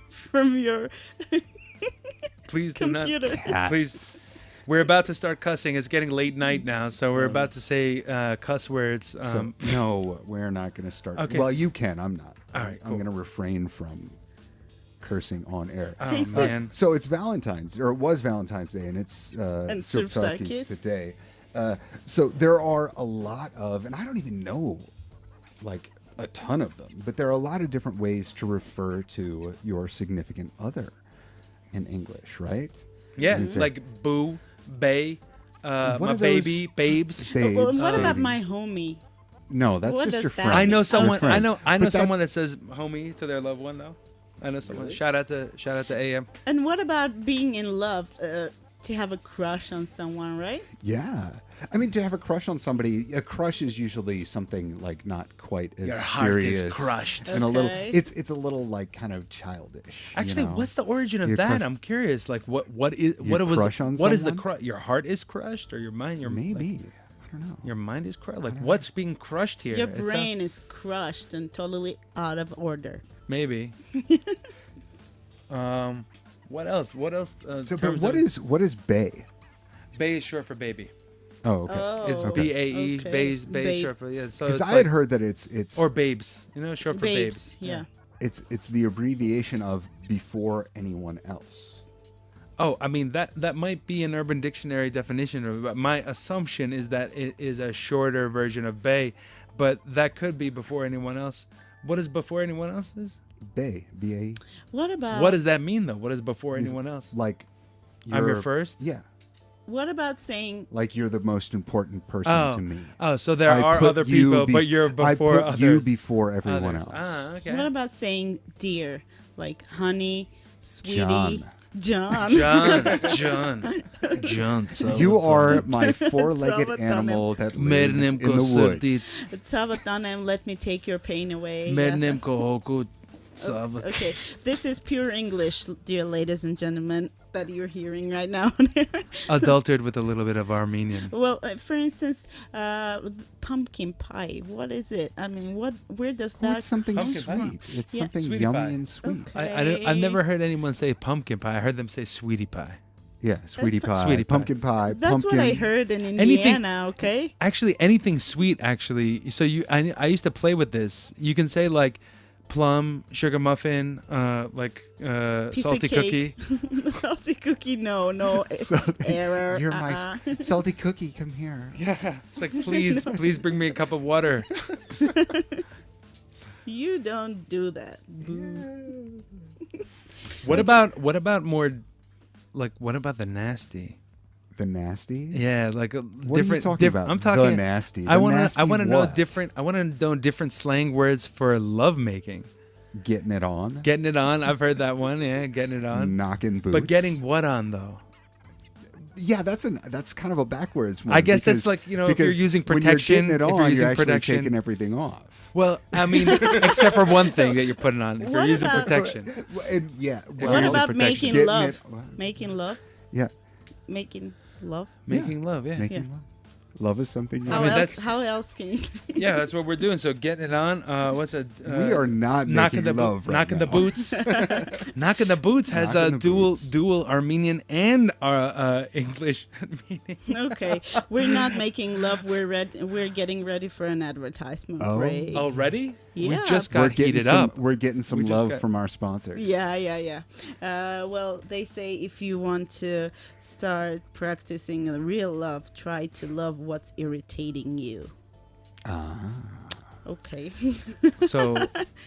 from your Please do not. computer. Please. We're about to start cussing. It's getting late night now, so we're about to say cuss words. So, no, we're not going to start. Okay. Well, you can. I'm not. All right, I'm cool. going to refrain from cursing on air. Oh, man. So it's Valentine's, or it was Valentine's Day, and it's And Soup Soup Sargis Sargis. today. So there are a lot of, and I don't even know, like, a ton of them, but there are a lot of different ways to refer to your significant other in English, right? Yeah, You can say, like boo, bae, What my are baby, those- babes. babes, Well, what about baby. my homie? No, that's what just does your that friend. I know Your someone. friend. I know But that- someone that says homie to their loved one though. I know someone. Shout out to AM. And what about being in love? To have a crush on someone, right? Yeah. I mean, to have a crush on somebody, a crush is usually something like not quite as Your heart serious. is crushed. And a little, Okay. it's a little like kind of childish. Actually, you know? what's the origin of Your that? crush- I'm curious. Like, what is Your what was crush on what is the someone? Your heart is crushed, or your mind? Your Maybe. don't know. Your mind is crushed. Like, what's being crushed here? Your brain is crushed and totally out of order. Maybe. What else? What else? But what is bay? Bay is short for baby. Oh, okay. Oh, It's okay. B-A-E. Okay. Bay Babe. short for So Because it's I had heard that it's or babes. You know, short for babes. Yeah. it's the abbreviation of before anyone else. Oh, I mean that might be an Urban Dictionary definition of it, but my assumption is that it is a shorter version of bay, but that could be before anyone else. What is before anyone else is? Bay, B-A-E. What about? What does that mean though? What is before anyone else? Like, I'm your first? Yeah. What about saying? Like you're the most important person to me. Oh, so there I are put other you people, but you're before I put others. you before everyone Others. else. Ah, okay. What about saying dear, like honey, sweetie, John. John. You are my four-legged animal that lives in the woods. Tsavatanem, let me take your pain away. Okay, this is pure English, dear ladies and gentlemen, that you're hearing right now. Adulterated with a little bit of Armenian. Well, for instance, pumpkin pie. What is it? I mean, where does that? It's something come sweet. from? It's Yeah. something Sweetie yummy pie. and sweet. I've never heard anyone say pumpkin pie. I heard them say sweetie pie. Yeah, sweetie pie, Sweetie pie. pumpkin pie. That's pumpkin. what I heard in Indiana. Anything- Okay. Actually, anything sweet. Actually, so I used to play with this. You can say like plum, sugar muffin, Piece salty of cake. cookie. Salty cookie. No. Error. You're my salty cookie. Come here. Yeah, it's like please bring me a cup of water. You don't do that. Boo. What about more, like what about the nasty? The nasty? Yeah, like a What different. are you talking about? I'm talking The nasty. I The want nasty to know what? different. I want to know different slang words for love making. Getting it on. Getting it on. I've heard that one. Yeah, getting it on. Knocking boots. But getting what on though? Yeah, that's kind of a backwards one. I guess that's because- like, if you're because using when protection, you're getting it if on, you're using actually protection. taking everything off. Well, I mean, except for one thing that you're putting on. If you're What using about- protection. And yeah. If What you're using about protection. making Getting love? it- what? Making love? Yeah. Making love? Making love, yeah. Making Yeah. love. Love is something. How mean, else? that's- How else can you? Yeah, that's what we're doing. So getting it on. What's a? We are not knocking making the love right knocking the now. boots. Knocking the boots has Knocking a the dual Armenian and English meaning. Okay, we're not making love. We're getting ready for an advertisement Oh. break. Already? We Yeah. just We're got getting heated some, up. We're getting some We just love got- from our sponsors. Yeah. Well, they say if you want to start practicing a real love, try to love what's irritating you. Okay. So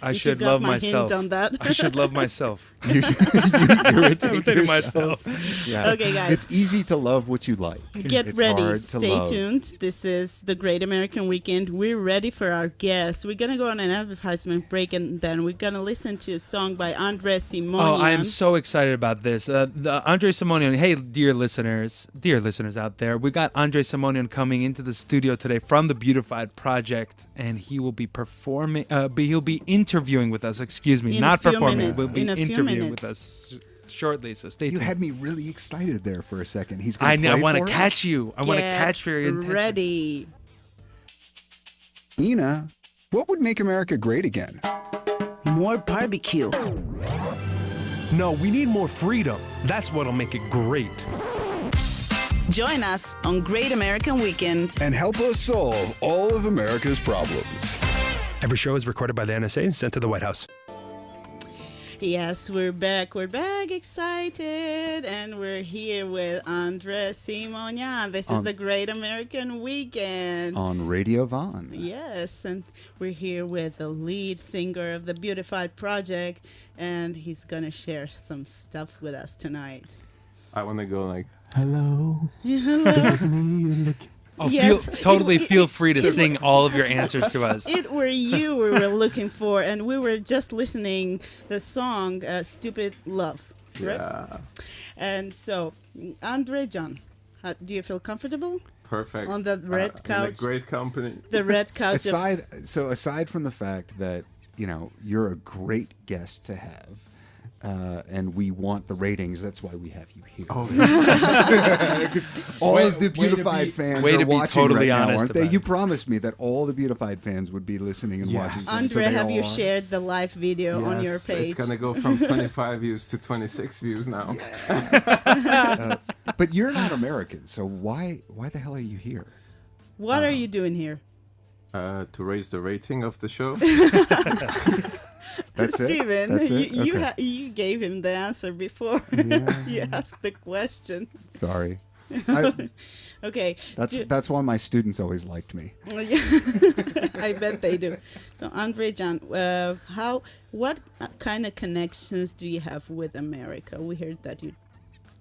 I You should got love my hint myself. on that. I should love myself. You irritate Irritating myself. Yeah. Okay, guys. It's easy to love what you like. Get It's ready. hard to Stay love. tuned. This is the Great American Weekend. We're ready for our guests. We're going to go on an advertisement break, and then we're going to listen to a song by Andre Simonian. Oh, I am so excited about this. The Andre Simonian. Hey, dear listeners out there, we got Andre Simonian coming into the studio today from the Beautified Project, and he will be performing. He'll be interviewing with us. Excuse me, In not a few performing. minutes. We'll be In a few interviewing with minutes. us shortly. So stay You tuned. had me really excited there for a second. He's I going know. I to want to play for catch you. I want to Get catch your attention. ready. us? Ina, what would make America great again? More barbecue. No, we need more freedom. That's what'll make it great. Join us on Great American Weekend. And help us solve all of America's problems. Every show is recorded by the NSA and sent to the White House. Yes, we're back. We're back, excited, and we're here with Andre Simonian. This is the Great American Weekend. On Radio Vaughn. Yes, and we're here with the lead singer of the Beautified Project, and he's gonna share some stuff with us tonight. I want to go like, hello. Oh, Yes. feel free to sing all of your answers to us. It were you we were looking for, and we were just listening the song "Stupid Love." Right? Yeah. And so, Andre John, do you feel comfortable? Perfect. On the red In a couch. great company. The red couch. Aside from the fact that, you're a great guest to have, and we want the ratings. That's why we have you here. Oh, because all of the Beautified fans are watching totally right now, honest aren't they? about You it. promised me that all the Beautified fans would be listening and watching. So Andre, they have all you are. shared the live video on your page? It's gonna go from 25 views to 26 views now. But you're not American, so why the hell are you here? What are you doing here? To raise the rating of the show. That's it? Steven, That's it? Okay. you gave him the answer before Yeah. you asked the question. Sorry. Okay. That's why my students always liked me. I bet they do. So, Andre John, what kind of connections do you have with America? We heard that you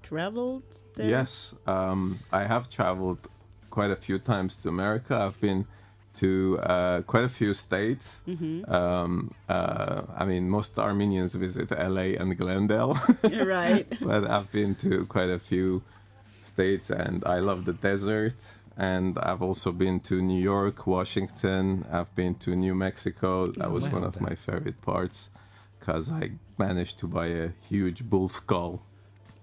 traveled there. Yes, I have traveled quite a few times to America. I've been to quite a few states. I mean, most Armenians visit LA and Glendale. Right. But I've been to quite a few states, and I love the desert. And I've also been to New York, Washington. I've been to New Mexico. That was one of my favorite parts, because I managed to buy a huge bull skull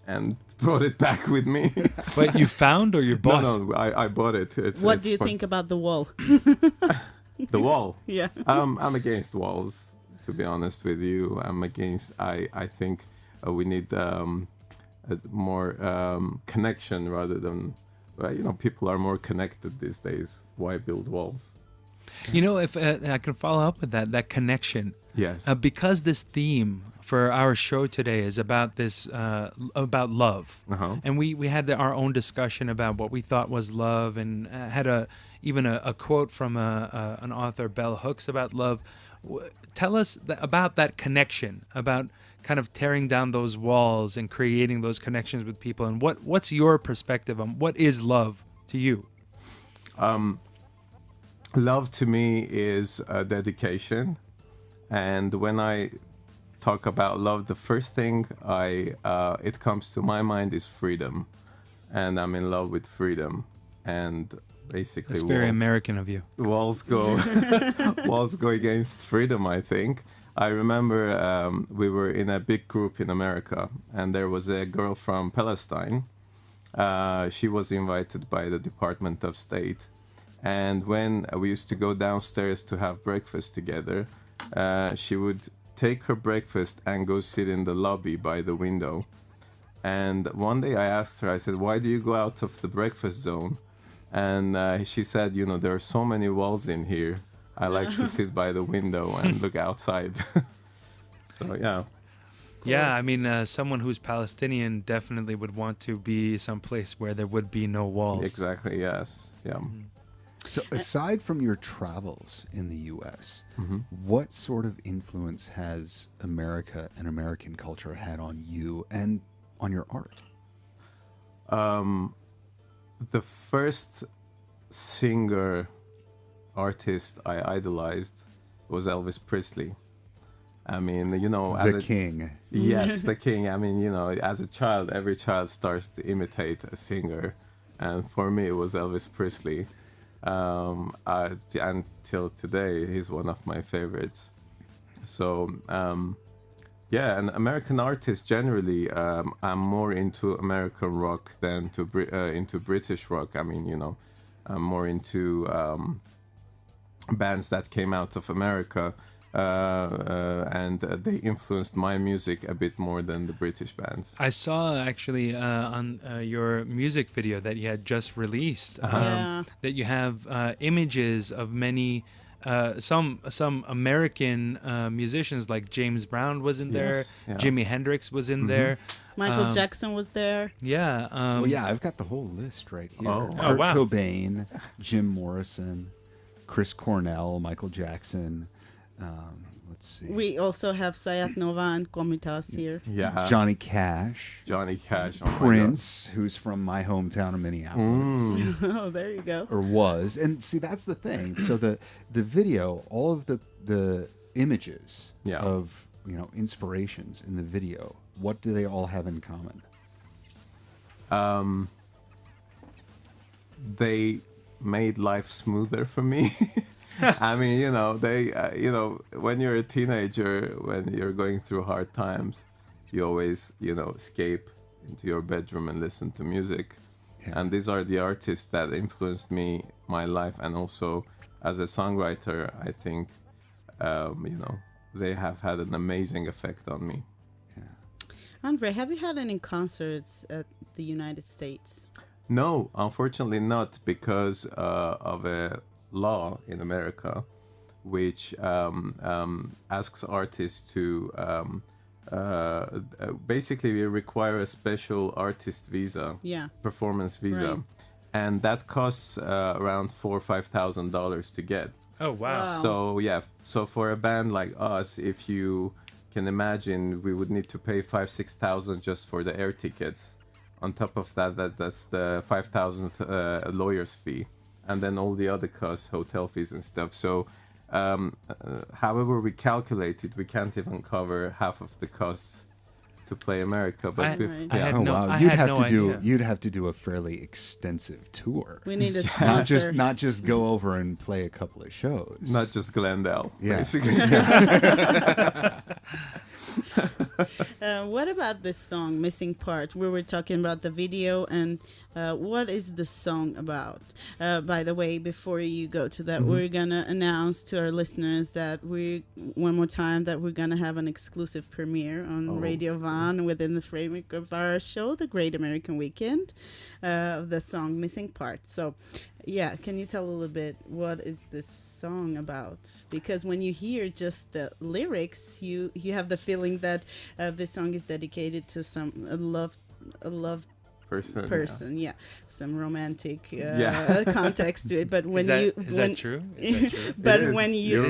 and brought it back with me. But you found or you bought? No, I bought it. What do you think about the wall? The wall? Yeah. I'm against walls, to be honest with you. I think we need more connection rather than, people are more connected these days. Why build walls? If I can follow up with that connection. Yes. Because this theme for our show today is about this, about love. And we had our own discussion about what we thought was love, and had even a quote from an author, Bell Hooks, about love. Tell us about that connection, about kind of tearing down those walls and creating those connections with people. And what's your perspective on what is love to you? Love to me is dedication. And when I talk about love, the first thing it comes to my mind is freedom. And I'm in love with freedom. And basically, it's very American of you. Walls go against freedom, I think. I remember we were in a big group in America, and there was a girl from Palestine. She was invited by the Department of State. And when we used to go downstairs to have breakfast together, she would take her breakfast and go sit in the lobby by the window. And one day I asked her, I said, "Why do you go out of the breakfast zone?" And she said, there are so many walls in here. I like to sit by the window and look outside. So, yeah. Yeah, I mean, someone who's Palestinian definitely would want to be someplace where there would be no walls. Exactly, yes. Yeah. So aside from your travels in the U.S., what sort of influence has America and American culture had on you and on your art? The first singer artist I idolized was Elvis Presley. I mean, the king. Yes, the king. I mean, as a child, every child starts to imitate a singer. And for me, it was Elvis Presley. Until today, he's one of my favorites. So, yeah, and American artists generally, I'm more into American rock than into British rock. I mean, I'm more into bands that came out of America, and they influenced my music a bit more than the British bands. I saw actually on your music video that you had just released that you have images of many some American musicians, like James Brown was in there, Jimi Hendrix was in there, Michael Jackson was there. Yeah. Well, yeah, I've got the whole list right here. Kurt Cobain, Jim Morrison, Chris Cornell, Michael Jackson. Let's see. We also have Sayat Nova and Komitas here. Yeah. Johnny Cash. Oh Prince, who's from my hometown of Minneapolis. Oh, there you go. Or was. And see, that's the thing. So the video, all of the images of, inspirations in the video, what do they all have in common? They made life smoother for me. I mean, they, when you're a teenager, when you're going through hard times, you always, escape into your bedroom and listen to music. Yeah. And these are the artists that influenced me, my life, and also as a songwriter, I think, they have had an amazing effect on me. Andre, have you had any concerts at the United States? No, unfortunately not, because of a law in America which asks artists to basically require a special artist visa, performance visa, right. And that costs around $4,000 or $5,000 to get. Oh wow! So for a band like us, if you can imagine, we would need to pay $5,000-6,000 just for the air tickets. On top of that's the $5,000 lawyer's fee, and then all the other costs, hotel fees and stuff. So, however we calculate it, we can't even cover half of the costs to play America. But you'd have to do a fairly extensive tour. We need a sponsor. Not just go over and play a couple of shows. Not just Glendale, basically. What about this song, Missing Part? We were talking about the video, and what is the song about? By the way, before you go to that, we're going to announce to our listeners that we're going to have an exclusive premiere on Radio Van within the framework of our show, The Great American Weekend, of the song Missing Part. So, yeah, can you tell a little bit what is this song about? Because when you hear just the lyrics, you have the feeling that this song is dedicated to a love person, some romantic context to it. But when is that true? But when you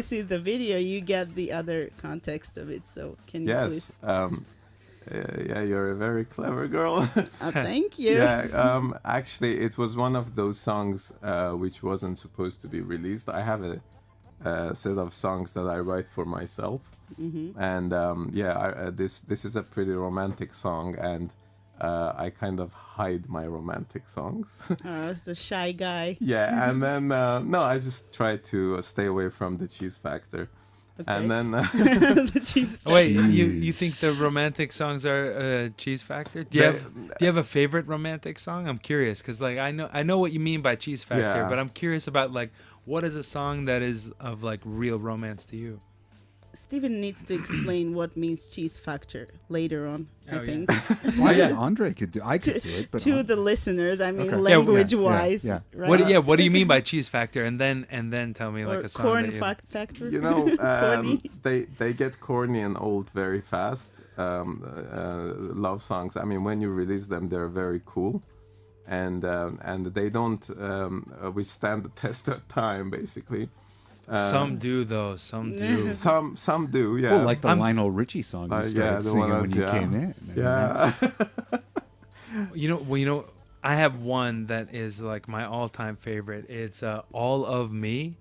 see the video, you get the other context of it. So can you please? You're a very clever girl. Thank you. Actually, it was one of those songs which wasn't supposed to be released. I have a set of songs that I write for myself, and this is a pretty romantic song, and I kind of hide my romantic songs. Oh, it's a shy guy. Yeah, and then I just try to stay away from the cheese factor. Okay. And then the cheese. Wait, you think the romantic songs are cheese factor? Do you have a favorite romantic song? I'm curious because I know what you mean by cheese factor, but I'm curious about what is a song that is of real romance to you? Stephen needs to explain what means cheese factor later on. I think. Andre could do. I could do it, but to the listeners, I mean, language-wise. Yeah. Right? What do you mean by chease factor? And then tell me a song. Corn factor. They get corny and old very fast. Love songs. I mean, when you release them, they're very cool, and they don't withstand the test of time, basically. Some do though. Some do. Some do. Yeah. Well, like the Lionel Richie song you started singing when you came in. I have one that is my all-time favorite. It's "All of Me"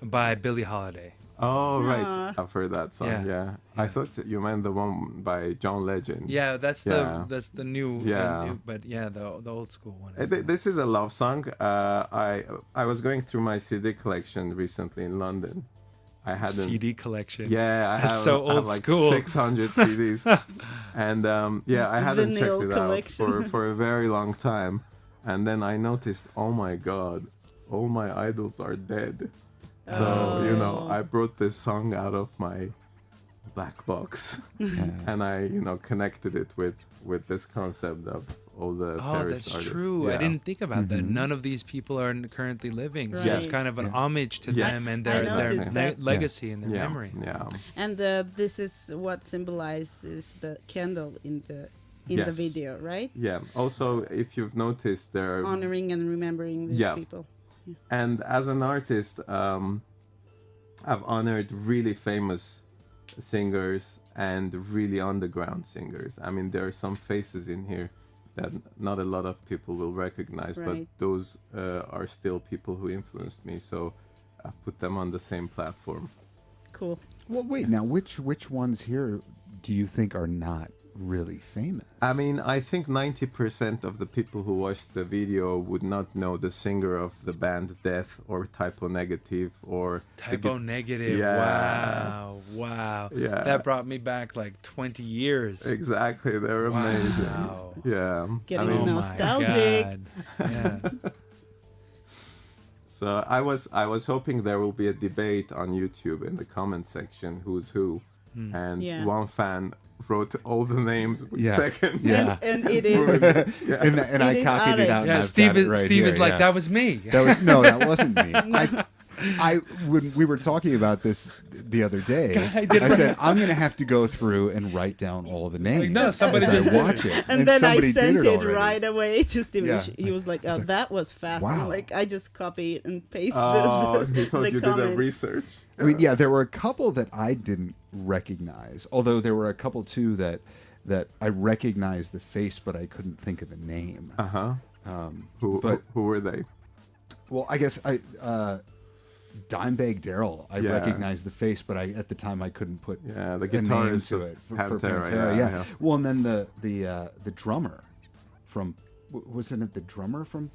by Billie Holiday. Oh, right. I've heard that song. Yeah. I thought you meant the one by John Legend. Yeah, that's the new. Yeah. But the old school one. This is a love song. I was going through my CD collection recently in London. I had CD collection. Yeah, I have so old school. 600 CDs, and I hadn't checked it collection. out for a very long time, and then I noticed, oh my God, all my idols are dead. So, I brought this song out of my black box and I, connected it with this concept of all the Paris that's artists. True. Yeah. I didn't think about that. None of these people are currently living. So it's kind of an homage to them and their legacy and their memory. Yeah. And this is what symbolizes the candle in the video, right? Yeah. Also, if you've noticed, they're honoring and remembering these people. Yeah. And as an artist, I've honored really famous singers and really underground singers. I mean, there are some faces in here that not a lot of people will recognize, but those are still people who influenced me. So I've put them on the same platform. Cool. Well, wait. Now, which ones here do you think are not really famous. I mean, I think 90% of the people who watched the video would not know the singer of the band Death or Typo Negative or... Typo Negative, yeah. wow. Yeah. That brought me back like 20 years. Exactly, they're amazing. Yeah. Getting nostalgic. Yeah. So I was hoping there will be a debate on YouTube in the comment section, who's who, and one fan wrote all the names with seconds. Yeah. And it is. And I copied it out. Yeah, and Steve I've got it Steve right is here, like, that was me. That wasn't me. When we were talking about this the other day, I said I'm going to have to go through and write down all the names. No, somebody as just I watch it. And then I somebody sent did it already. right away to Steve. Yeah. He was like, "Oh, that was fast." Wow. I'm like, I just copied and pasted. Oh, he thought the you comments. did a research. I mean, yeah, there were a couple that I didn't recognize. Although there were a couple too that I recognized the face, but I couldn't think of the name. Who were they? Well, I guess Dimebag Daryl. I recognized the face, but at the time I couldn't put the a name guitarist to of it for Pantera, Pantera. yeah. Well, and then the drummer from wasn't it the drummer from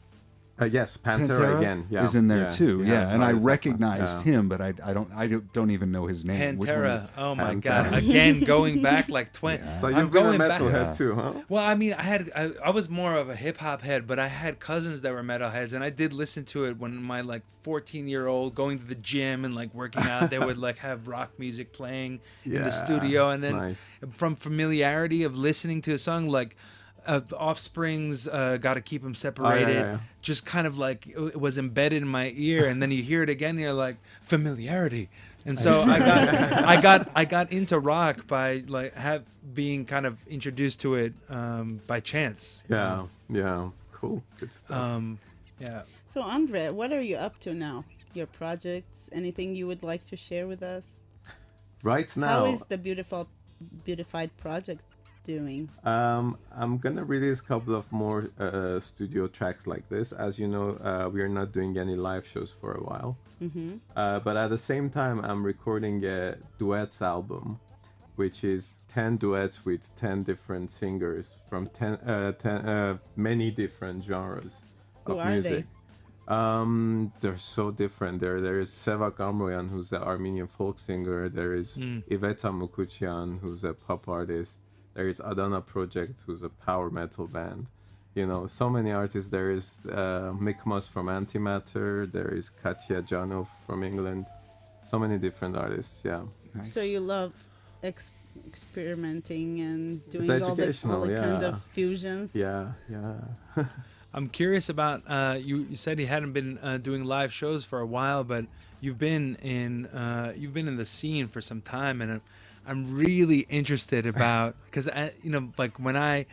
yes, Pantera again. Yeah, is in there too. Yeah, and I recognized yeah. him, but I don't even know his name. Pantera. Oh my God! Again, going back like 20. So you've been a metalhead too, huh? Well, I mean, I was more of a hip hop head, but I had cousins that were metalheads, and I did listen to it when my like 14-year-old going to the gym and like working out, they would like have rock music playing in the studio, and then from familiarity of listening to a song like. Offspring's Got to Keep Them Separated, just kind of like it was embedded in my ear, and then you hear it again, and you're like familiarity, and so I got into rock by like being kind of introduced to it by chance. Yeah, cool, good stuff. Yeah. So Andre, what are you up to now? Your projects? Anything you would like to share with us? Right now, how is the Beautified Project doing? I'm gonna release a couple of more studio tracks like this. As you know, we are not doing any live shows for a while. But at the same time, I'm recording a duets album, which is 10 duets with 10 different singers from 10 many different genres of music. They're so different. There is Seva Gamroyan, who's an Armenian folk singer. There is Iveta Mukuchian, who's a pop artist. There is Adana Project, who's a power metal band. You know, so many artists. There is Mikmas from Antimatter. There is Katya Janov from England. So many different artists, yeah. Nice. So you love experimenting and doing all the kind of fusions? Yeah. I'm curious about, you said you hadn't been doing live shows for a while, but you've been in the scene for some time, and I'm really interested about, because like when I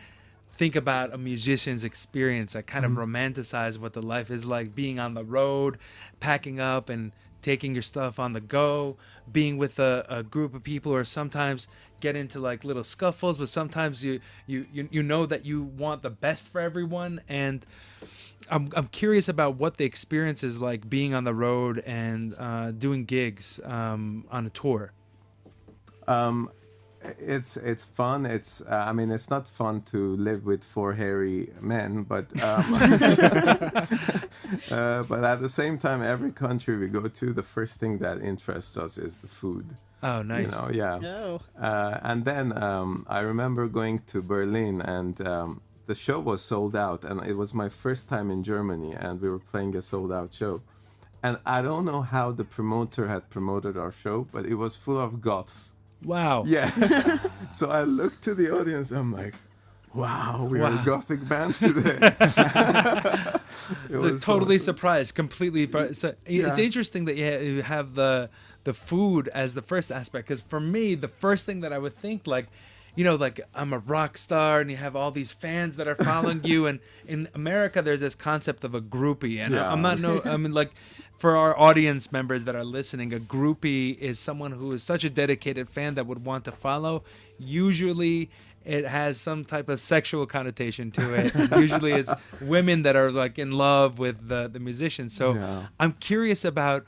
think about a musician's experience, I kind of romanticize what the life is like, being on the road, packing up and taking your stuff on the go, being with a group of people, or sometimes get into like little scuffles, but sometimes you know that you want the best for everyone. And I'm curious about what the experience is like being on the road and doing gigs on a tour. It's fun. It's it's not fun to live with 4 hairy men, but but at the same time, every country we go to, the first thing that interests us is the food. Oh, nice. You know, yeah. And then I remember going to Berlin, and the show was sold out, and it was my first time in Germany, and we were playing a sold out show. And I don't know how the promoter had promoted our show, but it was full of goths. Wow. Yeah. So I looked to the audience, I'm like, wow, we are gothic bands today. Totally surprised, completely. So it's interesting that you have the food as the first aspect, because for me, the first thing that I would think, like, like I'm a rock star and you have all these fans that are following you, and in America there's this concept of a groupie, and like for our audience members that are listening, a groupie is someone who is such a dedicated fan that would want to follow. Usually it has some type of sexual connotation to it. Usually it's women that are like in love with the musician. So I'm curious about,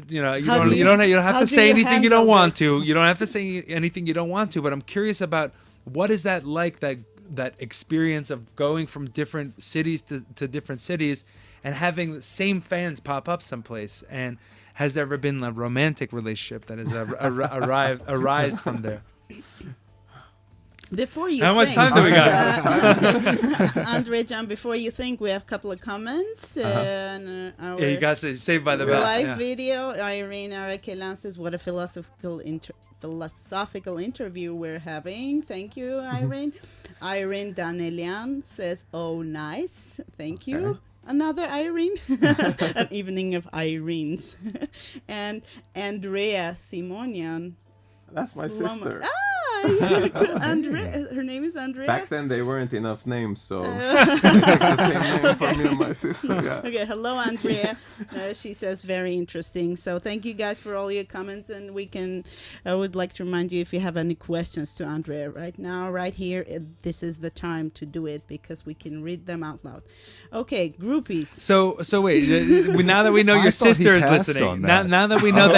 you don't have to say anything you don't want to. You don't have to say anything you don't want to, but I'm curious about What is that like, that experience of going from different cities to different cities and having the same fans pop up someplace? And has there ever been a romantic relationship that has arised from there? Before you How much time do we got? Andre, John, before you think, we have a couple of comments. On our You got to Saved by the Bell. live video. Irene Arakelan says, what a philosophical interview we're having. Thank you, Irene. Irene Danelian says, oh, nice. Thank you. Okay. Another Irene. An evening of Irenes. And Andrea Simonian. That's my sister. Andrea, her name is Andrea. Back then, they weren't enough names, so the same name for me and my sister. Yeah. Okay, hello, Andrea. She says very interesting. So thank you guys for all your comments, and I would like to remind you, if you have any questions to Andrea right now, right here, this is the time to do it because we can read them out loud. Okay, groupies. So wait. Now that we know your sister is listening, now that we know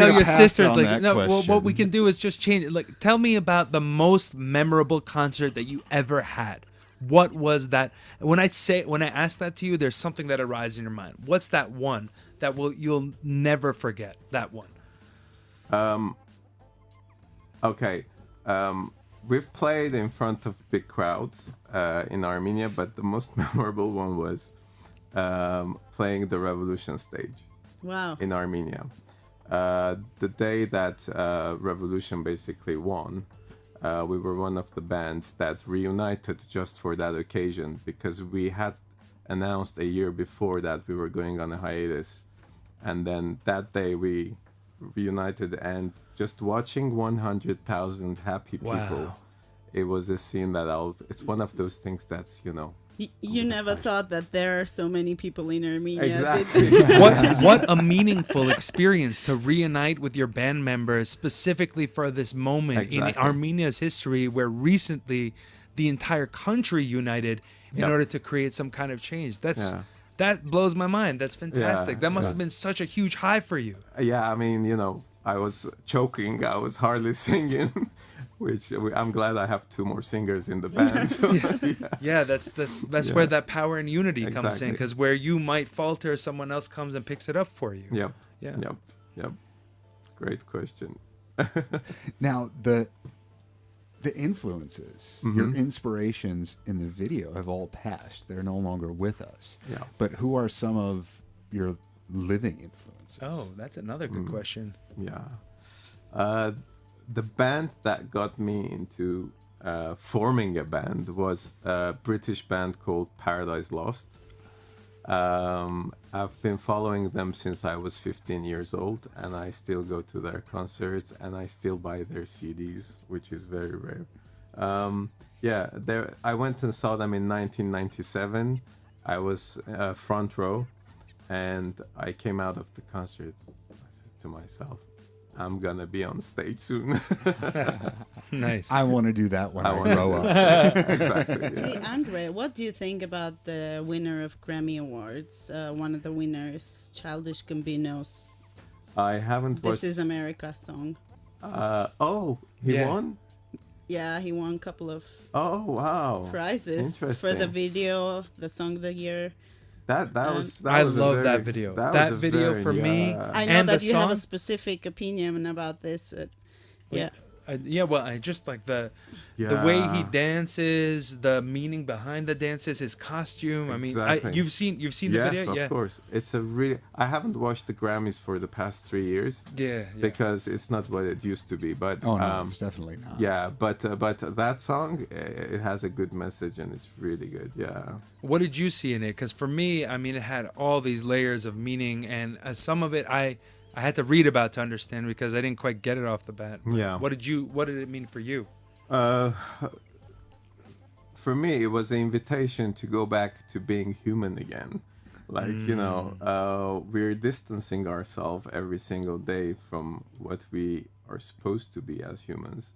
your sister is listening, what we can do is just change it. Like, tell me about the most memorable concert that you ever had. What was that? When I ask that to you, there's something that arises in your mind. What's that one that you'll never forget? That one. Okay. We've played in front of big crowds in Armenia, but the most memorable one was playing the Revolution stage. Wow. In Armenia. The day that Revolution basically won, we were one of the bands that reunited just for that occasion, because we had announced a year before that we were going on a hiatus, and then that day we reunited, and just watching 100,000 happy people, it was a scene that it's one of those things that's, You never thought that there are so many people in Armenia. Exactly. What a meaningful experience to reunite with your band members specifically for this moment in Armenia's history, where recently the entire country united in order to create some kind of change. That blows my mind. That's fantastic. That must have been such a huge high for you. Yeah, I mean, I was choking. I was hardly singing. Which I'm glad I have two more singers in the band. So, that's where that power and unity comes in, because where you might falter, someone else comes and picks it up for you. Yep. Great question. Now the influences, your inspirations in the video have all passed. They're no longer with us. Yeah. But who are some of your living influences? Oh, that's another good question. Yeah. The band that got me into forming a band was a British band called Paradise Lost. I've been following them since I was 15 years old, and I still go to their concerts, and I still buy their CDs, which is very rare. I went and saw them in 1997. I was front row, and I came out of the concert. I said to myself, I'm gonna be on stage soon. Nice. I want to do that when I grow up. Exactly. Yeah. Hey, Andre, what do you think about the winner of Grammy Awards? One of the winners, Childish Gambino's I haven't watched. This Is America song. He won? Yeah, he won a couple of prizes for the video, the song of the year. I love that video. That video for me. I know that you have a specific opinion about this. I just like the way he dances, the meaning behind the dances, his costume. Exactly. I mean, you've seen the video. Yes, of course. It's I haven't watched the Grammys for the past 3 years. Yeah. Because it's not what it used to be. But it's definitely not. Yeah, but that song, it has a good message and it's really good. Yeah. What did you see in it? Because for me, I mean, it had all these layers of meaning, and some of it I had to read about to understand because I didn't quite get it off the bat. Yeah. What did it mean for you? For me, it was an invitation to go back to being human again. Like, we're distancing ourselves every single day from what we are supposed to be as humans.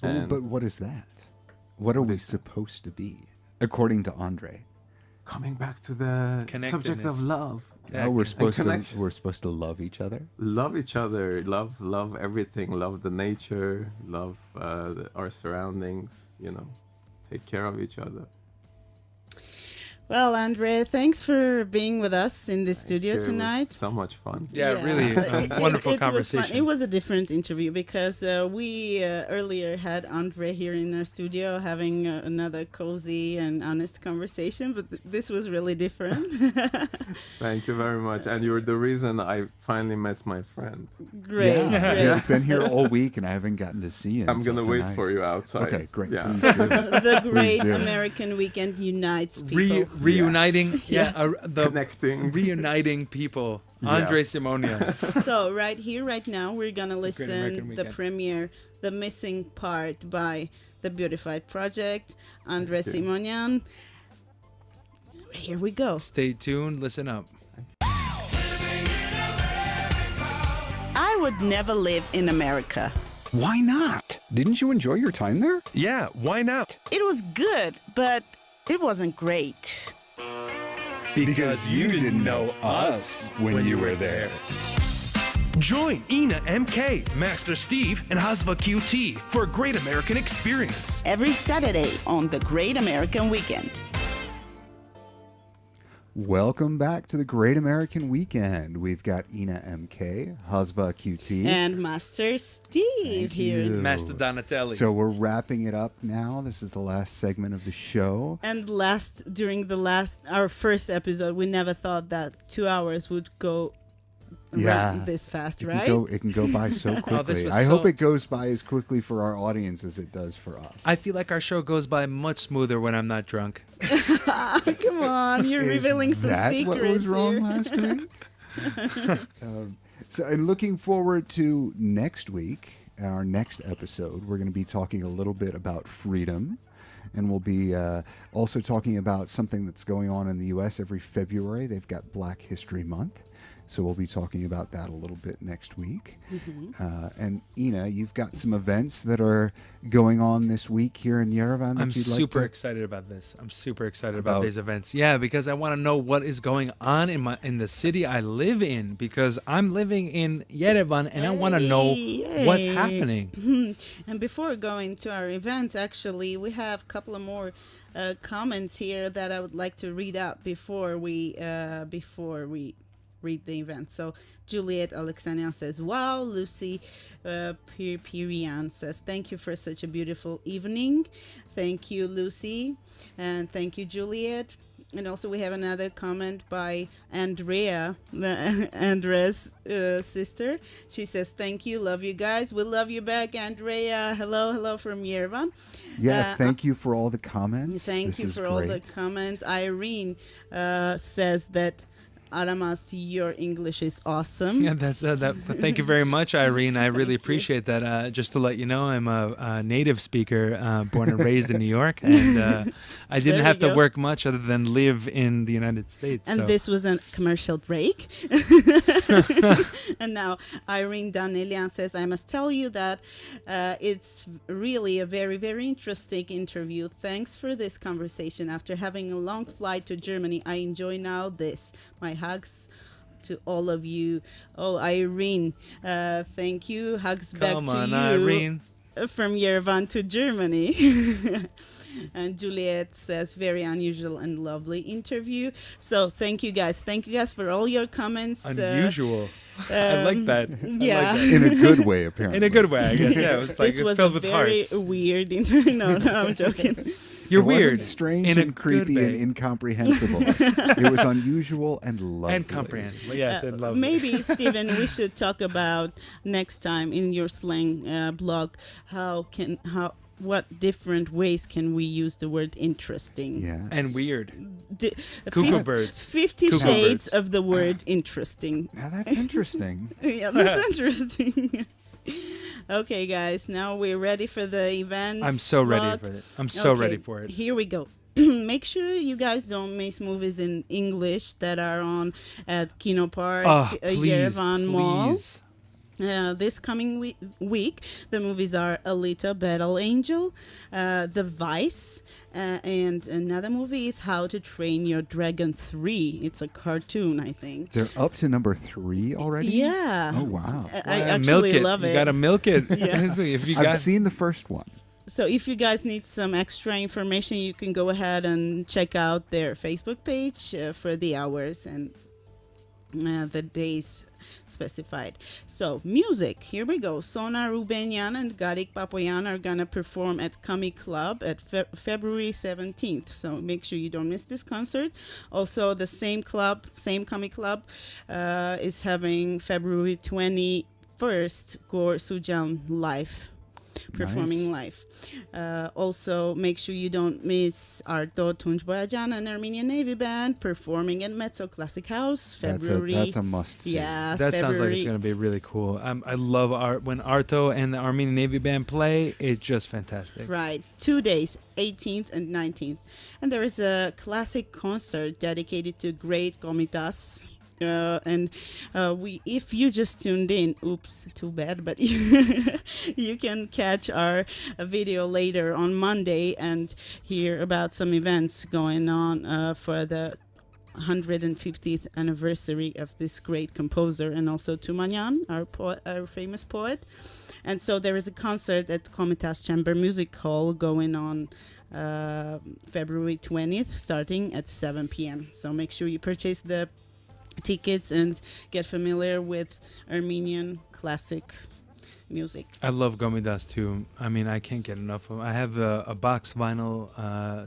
But what is that? What are we supposed to be, according to Andre? Coming back to the subject of love. Oh, we're supposed to love each other. Love each other. Love everything. Love the nature. Love our surroundings. Take care of each other. Well, Andre, thanks for being with us in the studio tonight. It was so much fun. Yeah. Really wonderful conversation. It was a different interview because we earlier had Andre here in our studio having another cozy and honest conversation, but this was really different. Thank you very much. And you're the reason I finally met my friend. Great. Yeah. You've been here all week and I haven't gotten to see you. I'm going to wait for you outside. Okay, great. Yeah. The Great American Weekend unites people. Reuniting, connecting, reuniting people. Andre Simonian. So right here, right now, we're gonna listen the premiere, "The Missing Part" by the Beautified Project, Andre Simonian. Here we go. Stay tuned. Listen up. I would never live in America. Why not? Didn't you enjoy your time there? Yeah, why not? It was good, but it wasn't great. Because you didn't know us when you were there. Join Ina MK, Master Steve, and Hazva QT for a great American experience. Every Saturday on the Great American Weekend. Welcome back to the Great American Weekend. We've got Ina MK, Hazva QT, and Master Steve here. Master Donatelli. So we're wrapping it up now. This is the last segment of the show. And during our first episode, we never thought that 2 hours would go this fast, right? It can go by so quickly. I hope it goes by as quickly for our audience as it does for us. I feel like our show goes by much smoother when I'm not drunk. Come on, you're revealing some secrets. What was wrong here. last week? And looking forward to next week, our next episode, we're going to be talking a little bit about freedom. And we'll be also talking about something that's going on in the U.S. every February. They've got Black History Month. So we'll be talking about that a little bit next week. Mm-hmm. And Ina, you've got some events that are going on this week here in Yerevan. I'm super excited about this. I'm super excited about these events. Yeah, because I want to know what is going on in the city I live in, because I'm living in Yerevan and I want to know what's happening. And before going to our events, actually, we have a couple of more comments here that I would like to read out before we read the event. So Juliet Alexandrian says, wow. Lucy Pirian says, thank you for such a beautiful evening. Thank you, Lucy. And thank you, Juliet. And also we have another comment by Andrea, Andrea's sister. She says, thank you, love you guys. We love you back, Andrea. Hello from Yerevan. Yeah, thank you for all the comments. Thank you for all the comments. Irene says that Aramas, your English is awesome. Yeah, thank you very much, Irene. I really appreciate that. Just to let you know, I'm a native speaker, born and raised in New York, and I didn't have to work much other than live in the United States. And this was a commercial break. And now Irene Danelian says, I must tell you that it's really a very, very interesting interview. Thanks for this conversation. After having a long flight to Germany, I enjoy now this. My hugs to all of you. Oh, Irene, thank you. Hugs back to you, Irene. From Yerevan to Germany. And Juliet says, very unusual and lovely interview. So thank you guys. Thank you guys for all your comments. Unusual. I like that. Yeah. In a good way, apparently. In a good way, I guess. Yeah, it was like this was filled a with very hearts. weird interview. No, I'm joking. You're weird. Strange and creepy and incomprehensible. It was unusual and lovely. And comprehensible, yes, and lovely. Maybe, Stephen, we should talk about next time in your slang blog what different ways can we use the word interesting? Yeah. And weird. Cuckoo birds. 50 shades of the word interesting. Now that's interesting. Yeah, that's interesting. Okay, guys, now we're ready for the events. I'm so ready for it. I'm so ready for it. Here we go. Make sure you guys don't miss movies in English that are on at Kino Park, Yerevan Mall. This coming week, the movies are Alita Battle Angel, The Vice, and another movie is How to Train Your Dragon 3. It's a cartoon, I think. They're up to number 3 already? Yeah. Oh, wow. I actually love it. You gotta milk it. Yeah. I've seen the first one. So if you guys need some extra information, you can go ahead and check out their Facebook page for the hours and the days specified. So music, here we go. Sona Rubenyan and Garik Papoyan are gonna perform at Kami Club at February 17th. So make sure you don't miss this concert. Also, the same Kami Club is having February 21st Gor Sujan live. Performing live. Also, make sure you don't miss Arto Tunjboyajan and Armenian Navy Band performing at Mezzo Classic House February. That's a must-see. Yeah, that February. sounds like it's going to be really cool. I love when Arto and the Armenian Navy Band play. It's just fantastic. Right. 2 days, 18th and 19th. And there is a classic concert dedicated to great Komitas. If you just tuned in, oops, too bad, but you can catch our video later on Monday and hear about some events going on for the 150th anniversary of this great composer, and also Tumanyan, our famous poet. And so there is a concert at Komitas Chamber Music Hall going on February 20th, starting at 7 p.m. So make sure you purchase the tickets and get familiar with Armenian classic music. I love Gomidas too. I mean, I can't get enough of them. I have a box vinyl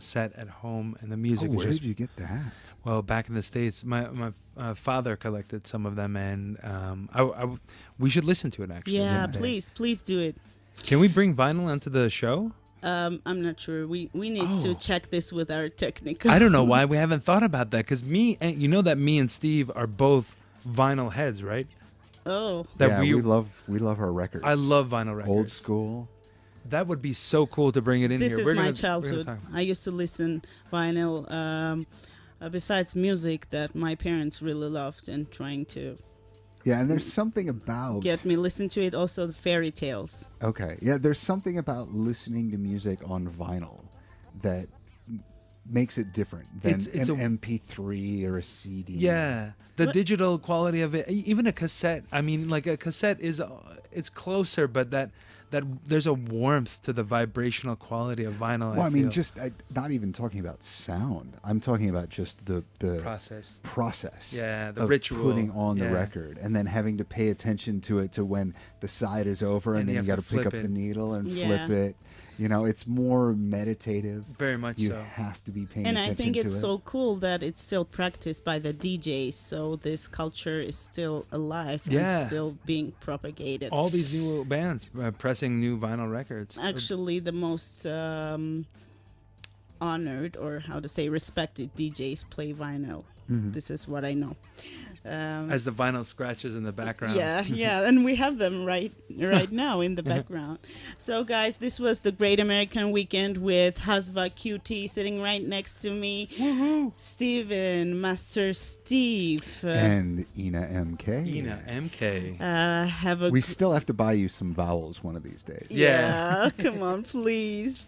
set at home, and the music is where just... did you get that? Well, back in the States, my father collected some of them, and we should listen to it, actually. Yeah, please do it. Can we bring vinyl onto the show? I'm not sure. We need to check this with our technical. I don't know why we haven't thought about that, because me and Steve are both vinyl heads, right? Oh, we love our records. I love vinyl records. Old school. That would be so cool to bring it in this here. This is my childhood. I used to listen vinyl. Besides music that my parents really loved and trying to. Yeah, and there's something about... Get me listen to it, also the fairy tales. Okay, yeah, there's something about listening to music on vinyl that makes it different than an MP3 or a CD. Yeah, the digital quality of it, even a cassette. I mean, like a cassette it's closer, but that there's a warmth to the vibrational quality of vinyl. Well, I mean, just not even talking about sound. I'm talking about just the process. Yeah, the of ritual. Putting on the record and then having to pay attention to it to when the side is over, and then you got to pick up the needle and flip it. You know, it's more meditative. Very much you so. You have to be paying and attention to it. And I think it's so cool that it's still practiced by the DJs, so this culture is still alive and still being propagated. All these new bands pressing new vinyl records. Actually, the most honored, or how to say, respected DJs play vinyl. Mm-hmm. This is what I know. As the vinyl scratches in the background. Yeah, and we have them right now in the background. So, guys, this was the Great American Weekend with Hazva QT sitting right next to me. Woohoo! Steven, Master Steve. And Ina MK. We still have to buy you some vowels one of these days. Yeah, come on, please.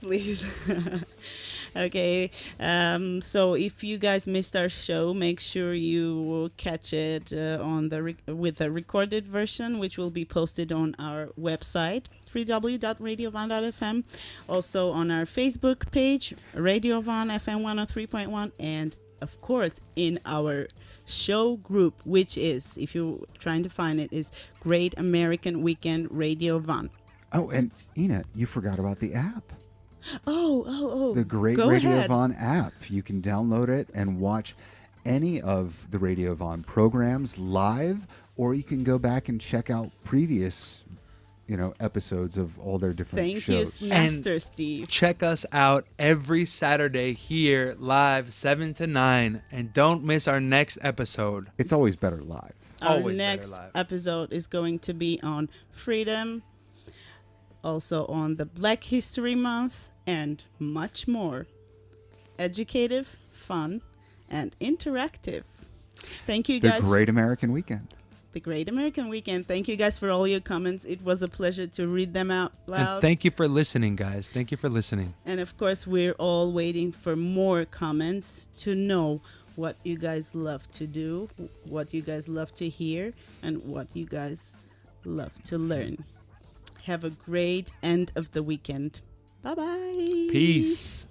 Okay, so if you guys missed our show, make sure you will catch it on with the recorded version, which will be posted on our website, www.radiovan.fm, also on our Facebook page, Radio Van FM 103.1, and of course in our show group, which is, if you're trying to find it, is Great American Weekend Radio Van. Oh, and Ina, you forgot about the app. Oh. The Great Radio Von app. You can download it and watch any of the Radio Von programs live, or you can go back and check out previous, episodes of all their different shows. Thank you, Master Steve. Check us out every Saturday here live 7 to 9, and don't miss our next episode. It's always better live. Our next episode is going to be on freedom, also on the Black History Month, and much more. Educative, fun, and interactive. Thank you, guys. The Great American Weekend. the Great American Weekend. Thank you guys for all your comments. It was a pleasure to read them out loud. And thank you for listening, guys. Thank you for listening. And of course, we're all waiting for more comments to know what you guys love to do, what you guys love to hear, and what you guys love to learn. Have a great end of the weekend. Bye-bye. Peace.